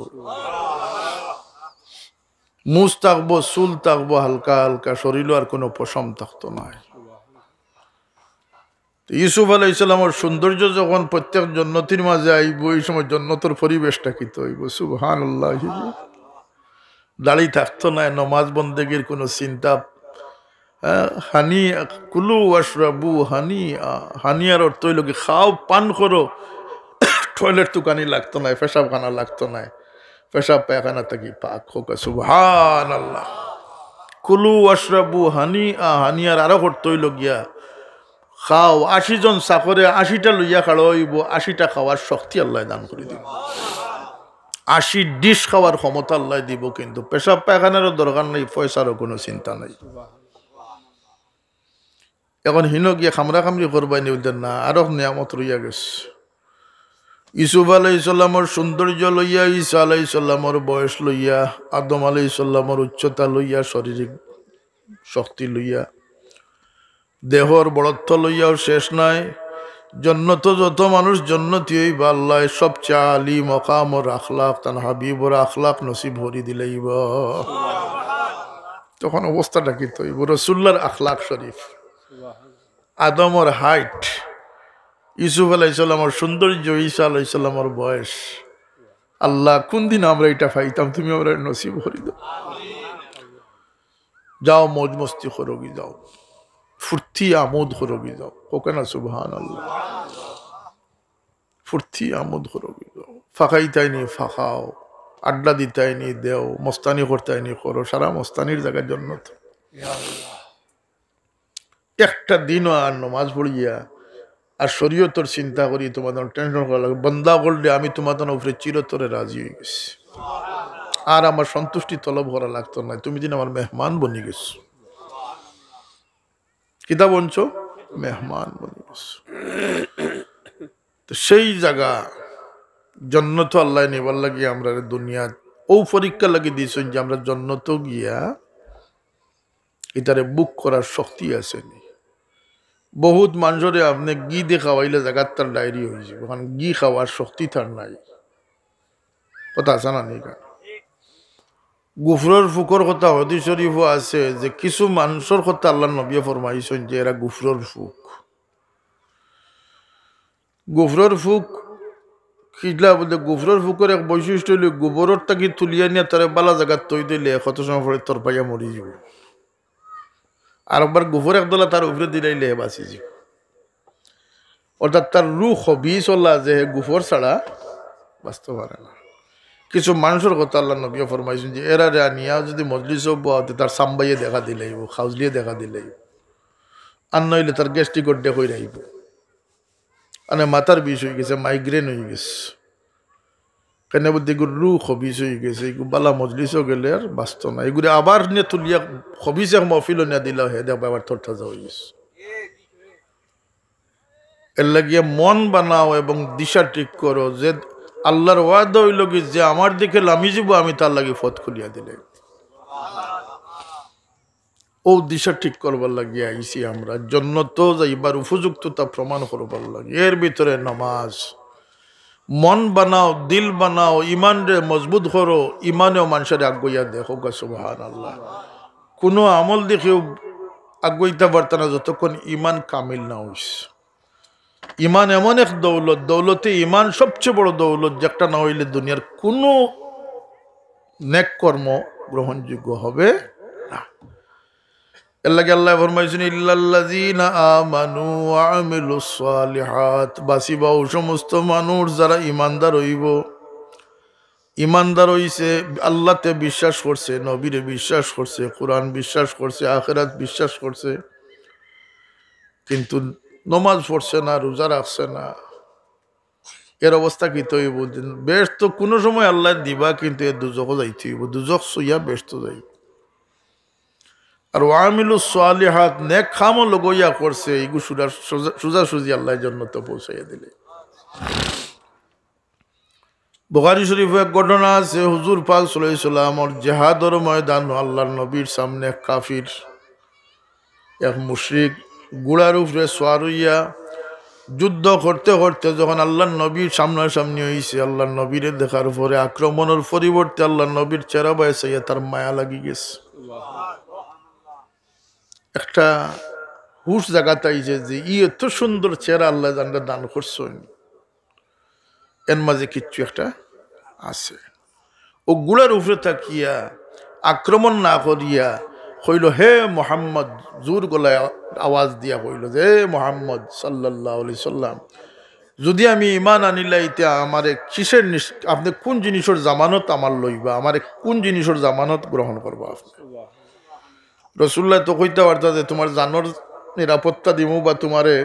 মুছ থাকবো, চুল থাকবো হালকা হালকা, শরীর আর কোনো পশম থাকতো না। ইউসুফ আলাইহিস সালামের সৌন্দর্য যখন প্রত্যেক জন্নতির মাঝে আইব, এই সময় জন্নতর পরিবেশটা কি তো হইব, সুবহানাল্লাহ। দাড়ি থাকতো না, নমাজ বন্দেগীর কোনো চিন্তা। হানি কুলু ওয়াশরাবু হানি, হানিয়ার অর্থ হইল কি খাও পান করো, টয়লেট তুকানি লাগতো না, পেশাব খানা লাগতো না, পেশাব পায়খানা থাকি পাক হোক, সুবহানাল্লাহ। কুলু ওয়াশরাবু হানি, হানিয়ার আরো অর্থ হইল গিয়া খাও, 80 জন চাকরে 80টা লইয়া খাড়ো হইব, 80টা খাওয়ার শক্তি আল্লাহ দান করে দিব, 80 ডিশ খাওয়ার ক্ষমতা আল্লাহ দিব, কিন্তু পেশাব পায়খানারও দরকার নেই, পয়সারও কোনো চিন্তা নাই। এখন হিন গিয়া খামরা খামরি করবাই নিউদের না, আরো নিয়ামত রইয়া গেছে। ইউসুফ আলাইহিস সালামের সৌন্দর্য লইয়া, ঈসা আলাইহিস সালামের বয়স লইয়া, আদম আলাইহিস সালামের উচ্চতা লইয়া, শারীরিক শক্তি লইয়া, দেহর বড়ত্ব লইয়াও শেষ নাই। জন্নত যত মানুষ জন্নতি হইবা, আল্লাহ সবচেয়ে আলী মকামর আখলাক তান হাবিবর আখলাক নসিব ভরি দিলেইব। তখন অবস্থাটা কি তৈব, রসুল্লার আখলাক শরীফ, আদমর হাইট, ইউসুফ আলাইহিস সালামের সৌন্দর্য, ঈসা আলাইহিস সালামের বয়স। আল্লাহ কোন দিন আমরা এটা পাইতাম, তুমি আমরা নসিব ভরি দাও। যাও মौज মস্তি করোগি, যাও ফুর্তি আমোদ করোগি, যাও ওকে না, সুবহানাল্লাহ। ফুর্তি আমোদ করোগি, যাও ফাঁকাইতাইনি ফাঁকাও, আড্ডা দিতাইনি দেও, মস্তানি করতাইনি করো, সারা মস্তানির জায়গার জন্য তো একটা দিনও আর নমাজ পড়িয়া আর শরীয়তর চিন্তা করি তোমাদের টেনশন করা লাগে, বন্দা করলে আমি তোমাদের উপরে চিরতরে রাজি হয়ে গেছি, আর আমার সন্তুষ্টি তলব করা লাগতো না, তুমি দিন আমার মেহমান বনি গেছো। কিতা বলছো, মেহমান বনি গেছো। তো সেই জায়গা জন্নত আল্লাহ নিবার লাগিয়ে আমরা দুনিয়া ও পরীক্ষা লাগিয়ে দিয়েছেন যে আমরা জন্নত গিয়া এটারে বুক করার শক্তি আসেনি। বহুত মানুষরে আপনি ঘি দিয়ে খাওয়াইলে জায়গার তার ডায়রি হয়ে যাবে, কারণ ঘি খাওয়ার শক্তি তার নাই। কথা আছে না নিকা? গুফরর ফুকর কথা হাদিস শরীফও আছে যে কিছু মানুষের কথা আল্লাহ নবী ফরমাইছেন যে এরা গুফরর ফুক। গুফরর ফুক কিলা বলতে, গুফরর ফুকের এক বৈশিষ্ট্য হইলে গোবরের তাকে তুলিয়া নিয়ে তার বালা জায়গার তৈ দিলে কত সময় পরে তোর পাইয়া মরি যাব, আর একবার গোবর একদলা তার উপরে দিলাইলে বাঁচি যাব। অর্থাৎ তার রুখ হবি চল্লা যে গুফর ছাড়া বাঁচতে পারে না। কিছু মানুষের কথা আল্লাহ নবী ফরমাইছেন যে এরা নিয়া যদি মজলিস বাতে তার সাম্বাইয়ে দেখা দিলেইব, খাউজলিয়ে দেখা দিলেইব, আর নইলে তার গ্যাস্ট্রিক ডেক হয়ে রাইব, মানে মাথার বিষ হয়ে গেছে, মাইগ্রেন হয়ে গেছে, কেন বলতে এগুলো রু খবিস হয়ে গেছে, এগুলো বালা মজলিসও গেলে আর বাঁচত না। এগুলো আবার নিয়ে তুলিয়া খবিস এক মহফিলও নিয়ে দিলা হে দেখ আবার তোর তাজা হয়ে গেছে। এর লাগিয়ে মন বানাও এবং দিশা ঠিক করো যে আল্লাহর ওয়াদা হইল কি যে আমার দিকে লামি যাব, আমি তার লাগে পথ খুলিয়া দিলে। ও দিশা ঠিক করবার লাগিয়ে আইসি আমরা, জন্নত যাইবার উপযুক্ততা প্রমাণ করবার লাগে। এর ভিতরে নামাজ, মন বানাও, দিল বানাও, ইমান রে মজবুত করো, ইমানেও মানুষের আগুইয়া দেখো গা, সুবহানাল্লাহ। কোনো আমল দেখেও আগুইতে পারত না যতক্ষণ ইমান কামিল না হইস। ইমান এমন এক দৌলত, দৌলতে ইমান সবচেয়ে বড় দৌলত, যেটা না হইলে দুনিয়ার কোনো নেক কর্ম গ্রহণযোগ্য হবে না। এর লাগে আল্লাহ ফরমাইছেন ইল্লাল্লাযীনা আমানু ওয়া আমিলুস সালিহাত, বাসিবা ও সমস্ত মানুষ যারা ইমানদার হইব। ইমানদার হইছে, আল্লাহতে বিশ্বাস করছে, নবীরে বিশ্বাস করছে, কোরআন বিশ্বাস করছে, আখিরাত বিশ্বাস করছে, কিন্তু নমাজ পড়ছে না, রোজা রাখছে না। এর অবস্থা কি তো হইব? বেশ তো কোনো সময় আল্লাহ দিবা, কিন্তু এর দুজকও যাইতে হইব, দুজক সইয়া বেশ তো যাইব। আর ওয়ামিলুস সালিহাত নেক খামও লগইয়া করছে এইগু সোজাসুজি আল্লাহর জান্নাতে পৌঁছাইয়া দিলে। বুখারী শরীফে এক ঘটনা আছে, হুজুর পাক সাল্লাল্লাহু আলাইহি ওয়াসাল্লামর জিহাদের ময়দান, আল্লাহর নবীর সামনে এক কাফির, এক মুশরিক গুড়ার উপরে সওয়ার হইয়া যুদ্ধ করতে করতে যখন আল্লাহর নবীর সামনাসামনি হয়েছে, আল্লাহর নবীরে দেখার পরে আক্রমণের পরিবর্তে আল্লাহর নবীর চেহারা বয়সাইয়া তার মায়া লাগি গেছে। একটা হুশ জায়গাতে আইছে যে এত সুন্দর চেহারা আল্লাহ জানটা দান করছেন, এর মাঝে কিচ্ছু একটা আছে। ও গুলার উপরে তাকিয়া আক্রমণ না করিয়া কইল, হে মোহাম্মদ, জোর গলায় আওয়াজ দিয়া কইল যে হে মোহাম্মদ সাল্লাল্লাহু আলাইহি সাল্লাম, যদি আমি ইমান আনিলাইতে আমারে কিসের আপনি কোন জিনিসের জামানত আমার লইবা, আমারে কোন জিনিসের জামানত গ্রহণ করবা আপনি? রসুল্লাহ তো কইতে পারতা যে তোমার জানোর নিরাপত্তা দিমু বা তোমারে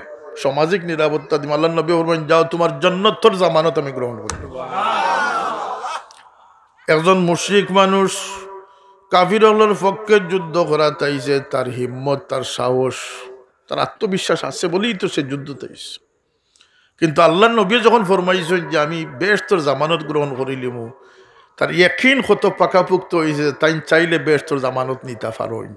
সামাজিক নিরাপত্তা দিমু। আল্লাহ নবী বলবেন, যাও তোমার জান্নাতের জামানত আমি গ্রহণ করব। একজন মুশরিক মানুষ কাফিরদের পক্ষে যুদ্ধ করা তাইছে, তার হিম্মত, তার সাহস, তার আত্মবিশ্বাস আছে বলেই তো সে যুদ্ধ তাইছে। কিন্তু আল্লাহ নবী যখন ফরমাইছেন যে আমি বেহেশতের জামানত গ্রহণ করিলিমু, তার ইয়াকিন কত পাকাপুক্ত হয়েছে, তাই চাইলে বেহেশতের জামানত নিতে পারোই।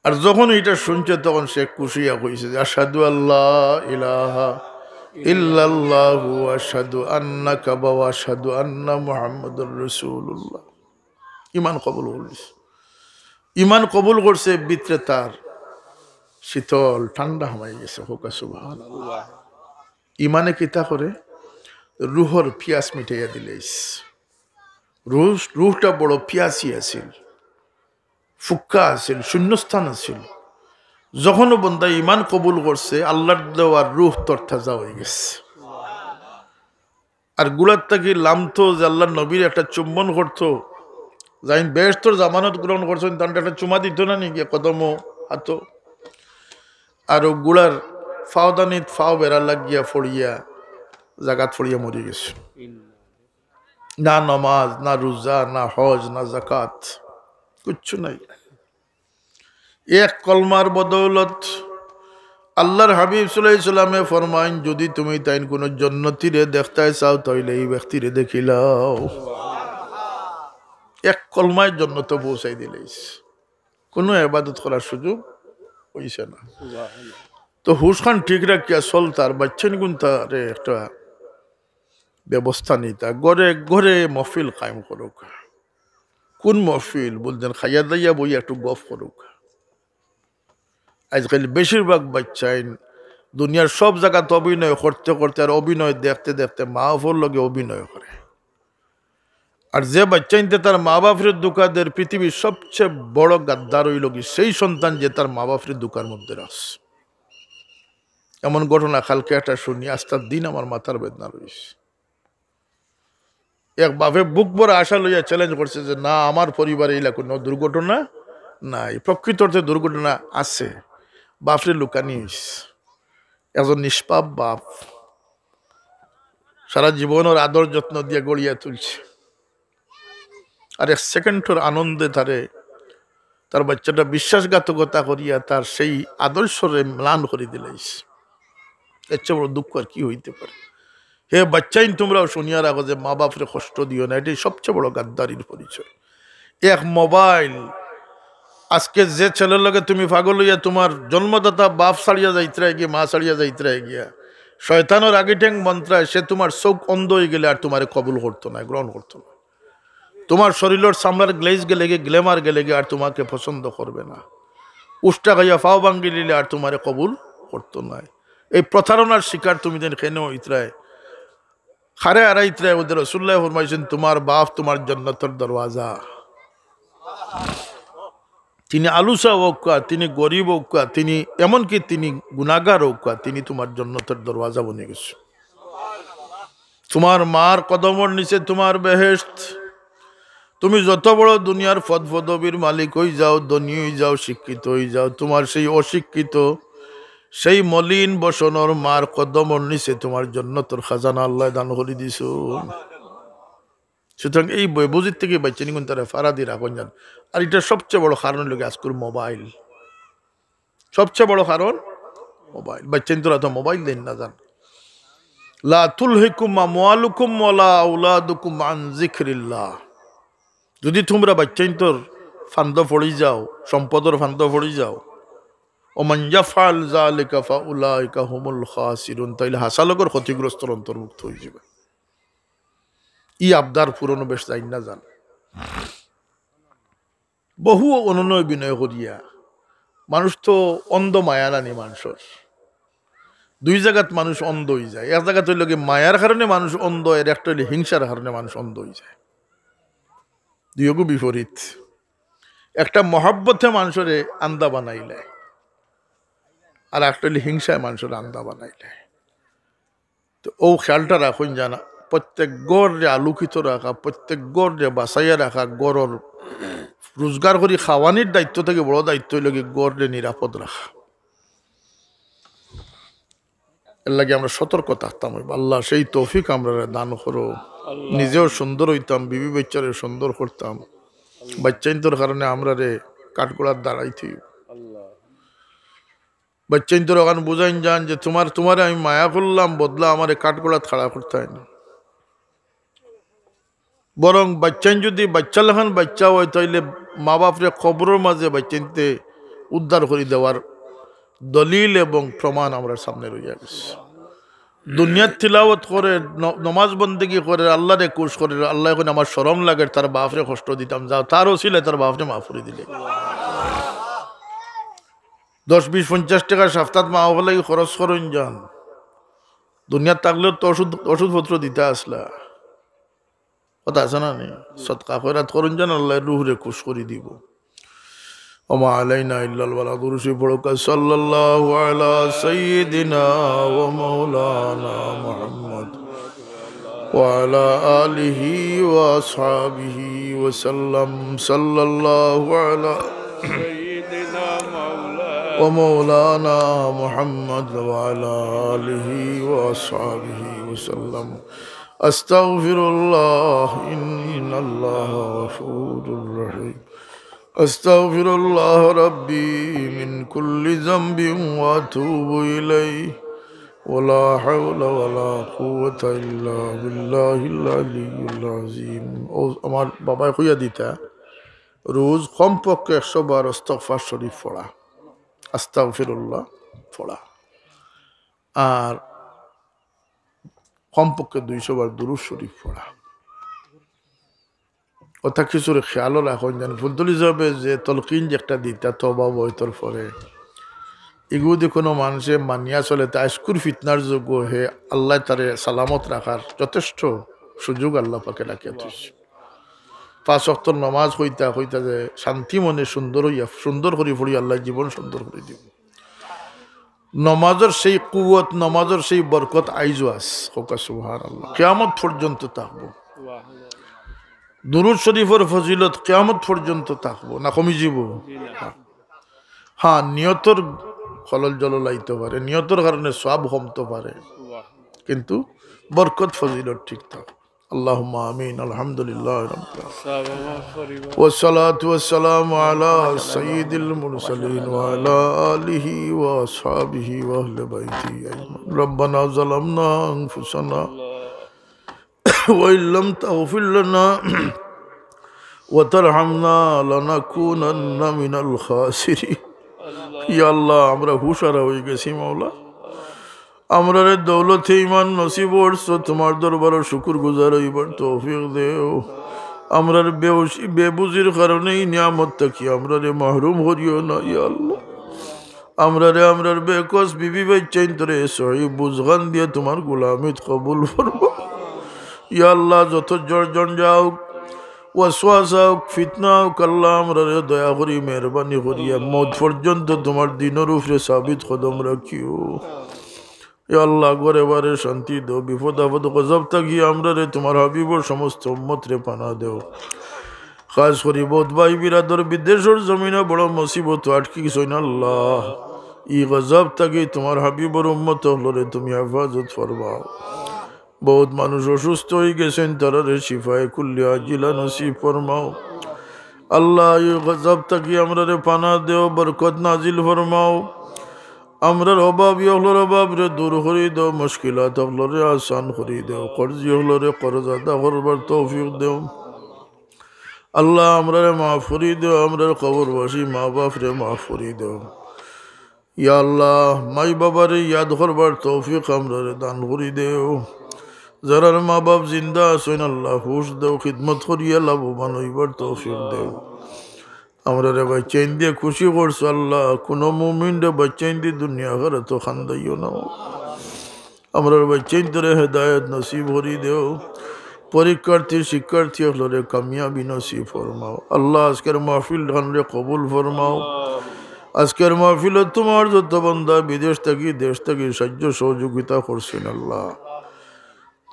আর যখন এটা শুনছে তখন সে খুশিয়া কইছে যে আশহাদু আল্লাহ ইলাহা ইল্লাল্লাহু ওয়া আশহাদু আন্নাকা ওয়া আশহাদু আন্না মুহাম্মাদুর রাসূলুল্লাহ। ইমান কবুল করেছে। ইমান কবুল করছে, ভিতরে তার শীতল ঠান্ডা হয়ে গেছে। হোকা সুবহানাল্লাহ। ইমানে কিতা করে রুহর পিয়াস মিটাইয়া দিলেইস। রুহটা বড় পিয়াসি আছিল, ফুক্কা আছিল, শূন্যস্থান আছিল। যখন বন্দা ইমান কবুল করছে, আল্লাহর দেওয়ার রুহ তরতাজা হয়ে গেছে। আর গুলার তাকি লামতো যে আল্লাহর নবীর একটা চুম্বন করতো, যাই বেহেশতের জামানত গ্রহণ করছেন, তার একটা চুমা দিত না নি গিয়া কদম হাত। আর ও গুলার ফাওদানিত ফাও বেড়া লাগিয়া ফড়িয়া জাগাত ফড়িয়া মরি গেছে। না নমাজ, না রোজা, না হজ, না জাকাত, কিচ্ছু নাই। এক কলমার বদৌলত আল্লাহর হাবিব সাল্লাল্লাহু আলাইহি সাল্লামে ফরমাইন, যদি তুমি তাইন কোন জান্নাতীরে দেখতে চাও তাইলে এই ব্যক্তিরে দেখিলাও। এক কলমায় জান্নাতে পৌঁছাই দিলেইস, কোনো ইবাদত করার সুযোগ হইছে না। তো হুশ খান ঠিক রাখিয়া চলতার বাচ্চান গুনতারে একটা ব্যবস্থা নিতা, ঘরে ঘরে মহফিল কায়েম করুক। কোন মহফিল বলতেন? খাইয়া দাইয়া বই একটু গফ করুক। আজকাল বেশিরভাগ বাচ্চাই দুনিয়ার সব জায়গাতে অভিনয় করতে করতে আর অভিনয় দেখতে দেখতে মা বাপর লগে অভিনয় করে। আর যে বাচ্চাইনতে তার মা বাপের দুঃখাদের পৃথিবীর সবচেয়ে বড় গাদ্দার হইল কি সেই সন্তান যে তার মা বাপের দুঃখার মধ্যে রাস। এমন ঘটনা কালকে একটা শুনি, আস্তার দিন আমার মাথার বেদনা রয়েছে। এক বাপে বুক ভরা আশা লইয়া চ্যালেঞ্জ করছে যে না, আমার পরিবারে এইলা কোনো দুর্ঘটনা নাই। প্রকৃত অর্থে দুর্ঘটনা আছে, বাপরে লুকানি হইছে। একজন নিষ্পাপ বাপ সারা জীবন ওর আদর যত্ন দিয়ে গড়িয়া তুলছে, আর এক সেকেন্ডের আনন্দে তার বাচ্চাটা বিশ্বাসঘাতকতা করিয়া তার সেই আদর্শরে ম্লান করে দিলাইছে। এর চেয়ে বড় দুঃখ আর কি হইতে পারে? হে বাচ্চাইন, তোমরাও শুনিয়া রাখো যে মা বাপরে কষ্ট দিও না, এটাই সবচেয়ে বড় গাদ্দারির পরিচয়। এক মোবাইল, আজকে যে ছেলের লগে তুমি পাগল হইয়া তোমার জন্মদাতা বাপ ছাড়িয়া যাইতে গিয়া, মা ছাড়িয়া যাইতে গিয়া শয়তানের আগে ঠ্যাং মন্ত্রায় সে তোমার চোখ অন্ধ হয়ে গেলে আর তোমার কবুল করতো না, গ্রহণ করতো না। তোমার শরীরের চামড়ার গ্লেজ গেলে গিয়ে, গ্ল্যামার গেলে গিয়ে আর তোমাকে পছন্দ করবে না। উষ্টা খাইয়া ফাও ভাঙ্গি নিলে আর তোমার কবুল করতো না। এই প্রতারণার শিকার তুমি যেন কেন ইতরায় খারে আড়াইতরায় ওদের রাসূলুল্লাহ ফরমাইছেন, তোমার বাপ তোমার জান্নাতের দরওয়াজা। তিনি আলুসা হোক, তিনি গরিব হোক, তিনি এমনকি তিনি গুনাহগার হোক, তিনি তোমার জান্নাতের দরওয়াজা বনে গেছে। তোমার মার কদমের নিচে তোমার বেহেশত। তুমি যত বড় দুনিয়ার পদপদবীর মালিক হয়ে যাও, ধনী হয়ে যাও, শিক্ষিত হয়ে যাও, তোমার সেই অশিক্ষিত সেই মলিন বসনর মার কদমের নিচে তোমার জান্নাতের খাজানা আল্লাহ দান করে দিছো। সুতরাং এই বুঝির থেকে বাচ্চা নিগুন তারা ফারাদি রাখুন যান। আর এটা সবচেয়ে বড় কারণ লোক আজকের মোবাইল, সবচেয়ে বড় কারণ মোবাইল। বাচ্চেন তোরা তো মোবাইল দেন না জান। লা তুলহিকুম আমওয়ালুকুম ওয়ালা আওলাদুকুম আন যিকরিল্লাহ। যদি তোমরা বাচ্চেন তোর ফান্দ পড়ি যাও, সম্পদর ফান্দ পড়ি যাও, ওমান ইয়াফআল যালিকা ফাউলাইকা হুমুল খাসিরুন, তাইলে হাসালগর ক্ষতিগ্রস্তর অন্তর্ভুক্ত হয়ে যাবে। ই আবদার পুরনো বেশ যাই না জান। বহু অনুনয় বিনয় করিয়া মানুষ তো অন্ধ মায়া নানি মানুষের। দুই জায়গাত মানুষ অন্ধ হয়ে যায়। এক জায়গাত হইল কি মায়ার কারণে মানুষ অন্ধ, এর একটা হইলে হিংসার কারণে মানুষ অন্ধ হয়ে যায়। দুইগু বিপরীত। একটা মহাব্বতে মানুষের আন্দা বানাইলে, আর একটা হইলে হিংসায় মানুষের আন্দা বানাইলে। তো ও খেয়ালটা রাখুন জানা, প্রত্যেক গড়ে আলোকিত রাখা, প্রত্যেক গড়ে বাঁচাইয়া রাখা, গড়র রোজগার করি খাওয়ানির দায়িত্ব থেকে বড় দায়িত্ব হইল কি গড়ে নিরাপদ রাখা। এর লাগে আমরা সতর্ক থাকতাম। আল্লাহ সেই তৌফিক আমরা দান করো। নিজেও সুন্দর হইতাম, বিবি বাচ্চারে সুন্দর করতাম। বাচ্চাইন্তর কারণে আমরা রে কাঠগোড়ার দাঁড়াইছি। বাচ্চাইন্তর ওখানে বুঝাইন যান যে তোমারে আমি মায়া করলাম, বদলা আমার কাঠগোড়া খাড়া করতে হয় না। বরং বাচ্চাইন যদি বাচ্চা লেখান বাচ্চা হয়, তাইলে মা বাপরে খবরের মাঝে বাচ্চাইনতে উদ্ধার করে দেওয়ার দলিল এবং প্রমাণ আমরা সামনে রইয়া গেছে। দুনিয়ার তিলাওয়াত করে, নমাজ বন্দেগি করে, আল্লাহরে কুশ করে, আল্লাহ এখন আমার শরম লাগে তার বাপরে কষ্ট দিতাম, যাও তারও ছিল তার বাপরে মাফ করে দিলে। 10, 20, 50 টাকা সপ্তাহ মা হলে খরচ করেন যান। দুনিয়ার থাকলেও তো ওষুধপত্র দিতে আসলা, কথা আছে না নেই? সৎকা খয়রাত করুন যান, আল্লাহ রুহরে কুশ করে দিব। ওমা আলাইনা ইল্লাল বালাগ। দুরূদ পড়ো সাল্লাল্লাহু আলা সাইয়্যিদিনা ওয়া মাওলানা মুহাম্মদ ওয়া আলা আলিহি ওয়া আসহাবিহি ওয়া সাল্লাম। সাল্লাল্লাহু আলা সাইয়্যিদিনা ওয়া মাওলানা মুহাম্মদ ওয়া আলা আলিহি ওয়া আসহাবিহি ওয়া সাল্লাম। আস্তাগফিরুল্লাহ ইন্নাল্লাহা গফুরুর রহিম। أستغفر الله ربي من كل ذنب وأتوب إليه ولا حول ولا قوة إلا بالله العلي العظيم. আমার বাবাই কইয়া দিতা রোজ কমপক্ষে 100 বার ইস্তিগফার শরীফ পড়া, আস্তাগফিরুল্লাহ পড়া, আর কমপক্ষে 200 বার দুরূদ শরীফ পড়া। কথা কিছুর খেয়ালও রাখুন যেন ফুলতলি যাবে যে তলকিন যে একটা দিতা তবা বইতর পরে এগুলি কোনো মানুষে মানিয়া চলে তা আইস্কুর ফিতনার যোগ্য হে আল্লাহ তারে সালামত রাখার যথেষ্ট সুযোগ আল্লাহ পাকে রাখিয়া তুলছে। 5 ওয়াক্ত নমাজ হইতা যে শান্তি মনে সুন্দর করে পড়ি, আল্লাহ জীবন সুন্দর করে দিব। নমাজের সেই কুওয়াত, নমাজের সেই বরকত আইজও আস হোকা সুবহানাল্লাহ, কিয়ামত পর্যন্ত থাকবো। দুরূদ শরীফের ফজিলত কিয়ামত পর্যন্ত থাকবো না, কমি যাব? হ্যাঁ, নিয়তর খলল জলল আইতে পারে, নিয়তর কারণে সওয়াব কমতে পারে, কিন্তু বরকত ফজিলত ঠিক থাকবে। আল্লাহুম্মা আমিন। আলহামদুলিল্লাহ রাব্বিল আলামিন ওয়া সালাতু ওয়াস সালামু আলা সাইয়্যিদিল মুরসালিন ওয়া আলা আলিহি ওয়া আসহাবিহি ওয়া আহলি বাইতিহি আজমাইন। রব্বানা যালামনা আনফুসানা ওয়া ইল্লাম তাগফির লানা ওয়া তারহামনা লানাকুনান্না মিনাল খাসিরিন। ইয়া আল্লাহ, আমরা হুশারা হয়ে গেছি মাওলা, আমরা রে দৌলতে ঈমান নসিব করছো, তোমার দরবারে শুকর গুজার হইবার তৌফিক দেও। আমরা বেবুজির কারণে এই নিয়ামত থেকে আমরা রে মাহরুম করিও না ইয়া আল্লাহ। আমরার বেকস বিবি বাচ্চাইন তোরে সহি বুঝগান দিয়ে তোমার গোলামিত কবুল করবো ইয়া আল্লাহ। যত জর্জন যাও, ওয়াসওয়াসা হোক, ফিতনা হোক, আল্লাহ আমরা রে দয়া করি মেহরবানি করিয়া মৌত পর্যন্ত তোমার দিনের উপরে সাবিত কদম রাখিও ইয়া আল্লাহ। ঘরে বারে শান্তি দাও, বিপদ আপদ গজব থাকি আমরা রে তোমার হাবিবর সমস্ত উম্মত রে পানা দেও। খাস করি বোধ ভাই বিরাদর বিদেশের জমিনে বড় মুসিবত আটকি গেছে না আল্লাহ, ই গজব থাকি তোমার হাবিবর উম্মত হলরে তুমি হেফাজত ফরমাও। বহুত মানুষ অসুস্থ হয়ে গেছেন, তারারে শিফায়ে কুল্লি আজিলা নসিব ফরমাও। আল্লাহ এই গজব থাকি আমরা রে পানা দেও, বরকত নাজিল ফরমাও। আমরার অভাব ইহলোর অভাব রে দূর করি দেও, মুশকিলাত হলরে আসান করি দেও, কর্জি হলরে কর্জ আদা করবার তৌফিক দেও। আল্লাহ আমরা রে মাফ করি দেও, আমরার কবরবাসী মা বাপ রে মাফ করি দেও। ইয়া আল্লাহ মাই বাবারে ইয়াদ করবার তৌফিক আমরা রে দান করি দেও। যারার মা বাপ জিন্দা আছেন আল্লাহ হুশ দেও, খিদমত করিয়া লাভবান হইবার তৌফিক দেও। আমরা রে বাচ্চাইন দিয়ে খুশি করছো আল্লাহ, কোনো মুমিন রে বাচ্চাইন দিয়ে দুনিয়া ঘরে তো খান্দাইও না। আমরা বাচ্চাইন তোরে হেদায়ত নসিব করি দেও। পরীক্ষার্থী শিক্ষার্থী হলরে কামিয়াবি নসিব ফরমাও। আল্লাহ আজকের মাহফিল খানরে কবুল ফরমাও। আজকের মাহফিল তোমার যত বান্দা বিদেশ থাকি দেশ থাকি সাহায্য সহযোগিতা করছেন আল্লাহ,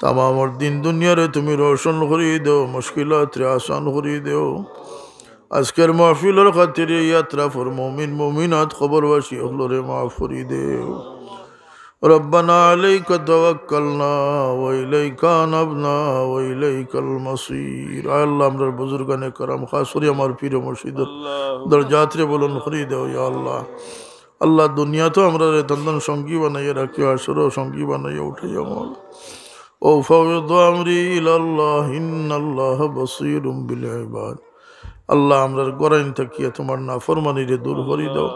তামামর দিন দুনিয়ারে তুমি রোশন করি দেও, মুশকিলাত রে আসান করি দেও। আজকের মাহফিলের খাতিরে ইয়াত্রা ফর মুমিন মুমিনাত খবরবাসী হলরে মাফ করি দেও। ربنا عليك توكلنا وإليك أنبنا وإليك المصير। আল্লাহ আমরার বুজুর্গানে کرام খাস করে আমার পীর মুর্শিদ দরজাত রে বুলন্দ করে দাও ইয়া আল্লাহ। আল্লাহ দুনিয়া তো আমরা রে দন্দন সঙ্গী বানাইয়া রাখিও, আসরও সঙ্গী বানাইয়া উঠাইয়া মল। ও ফাওয়াদ আমরি ইলাল্লাহ ইন্নাল্লাহ বাসীরুম বিল ইবাদ। আল্লাহ আমরার গরাইন থাকিয়া তোমার নাফরমানি রে দূর করে দাও।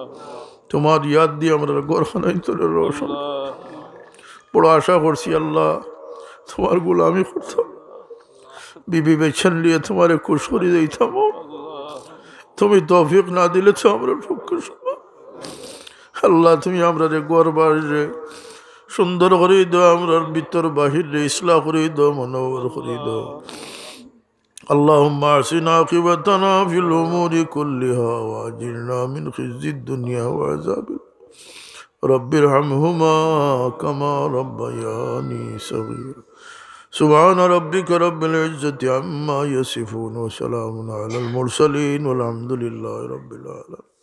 তোমার ইয়াদ দিয়ে আমরার গরখানাই তোরে রোশন। বড় আশা করছি আল্লাহ তোমার গোলামি করতাম, বিবি বেছেন নিয়ে তোমারে খুশ করে দিতাম। তুমি তৌফিক না দিলে তো আমরা পক্ষে সম্ভব। আল্লাহ তুমি আমরা রে গড়বার রে সুন্দর করে দাও, আমরার ভিতর বাহির রে ইসলাহ করে দাও, মনোবর করে দাও। اللهم احسن عاقبتنا في الامور كلها واجرنا من خزي الدنيا وعذاب رب ارحمهما كما ربياني صغيرا سبحان ربك رب العزة عما يصفون وسلام على المرسلين والحمد لله رب العالمين.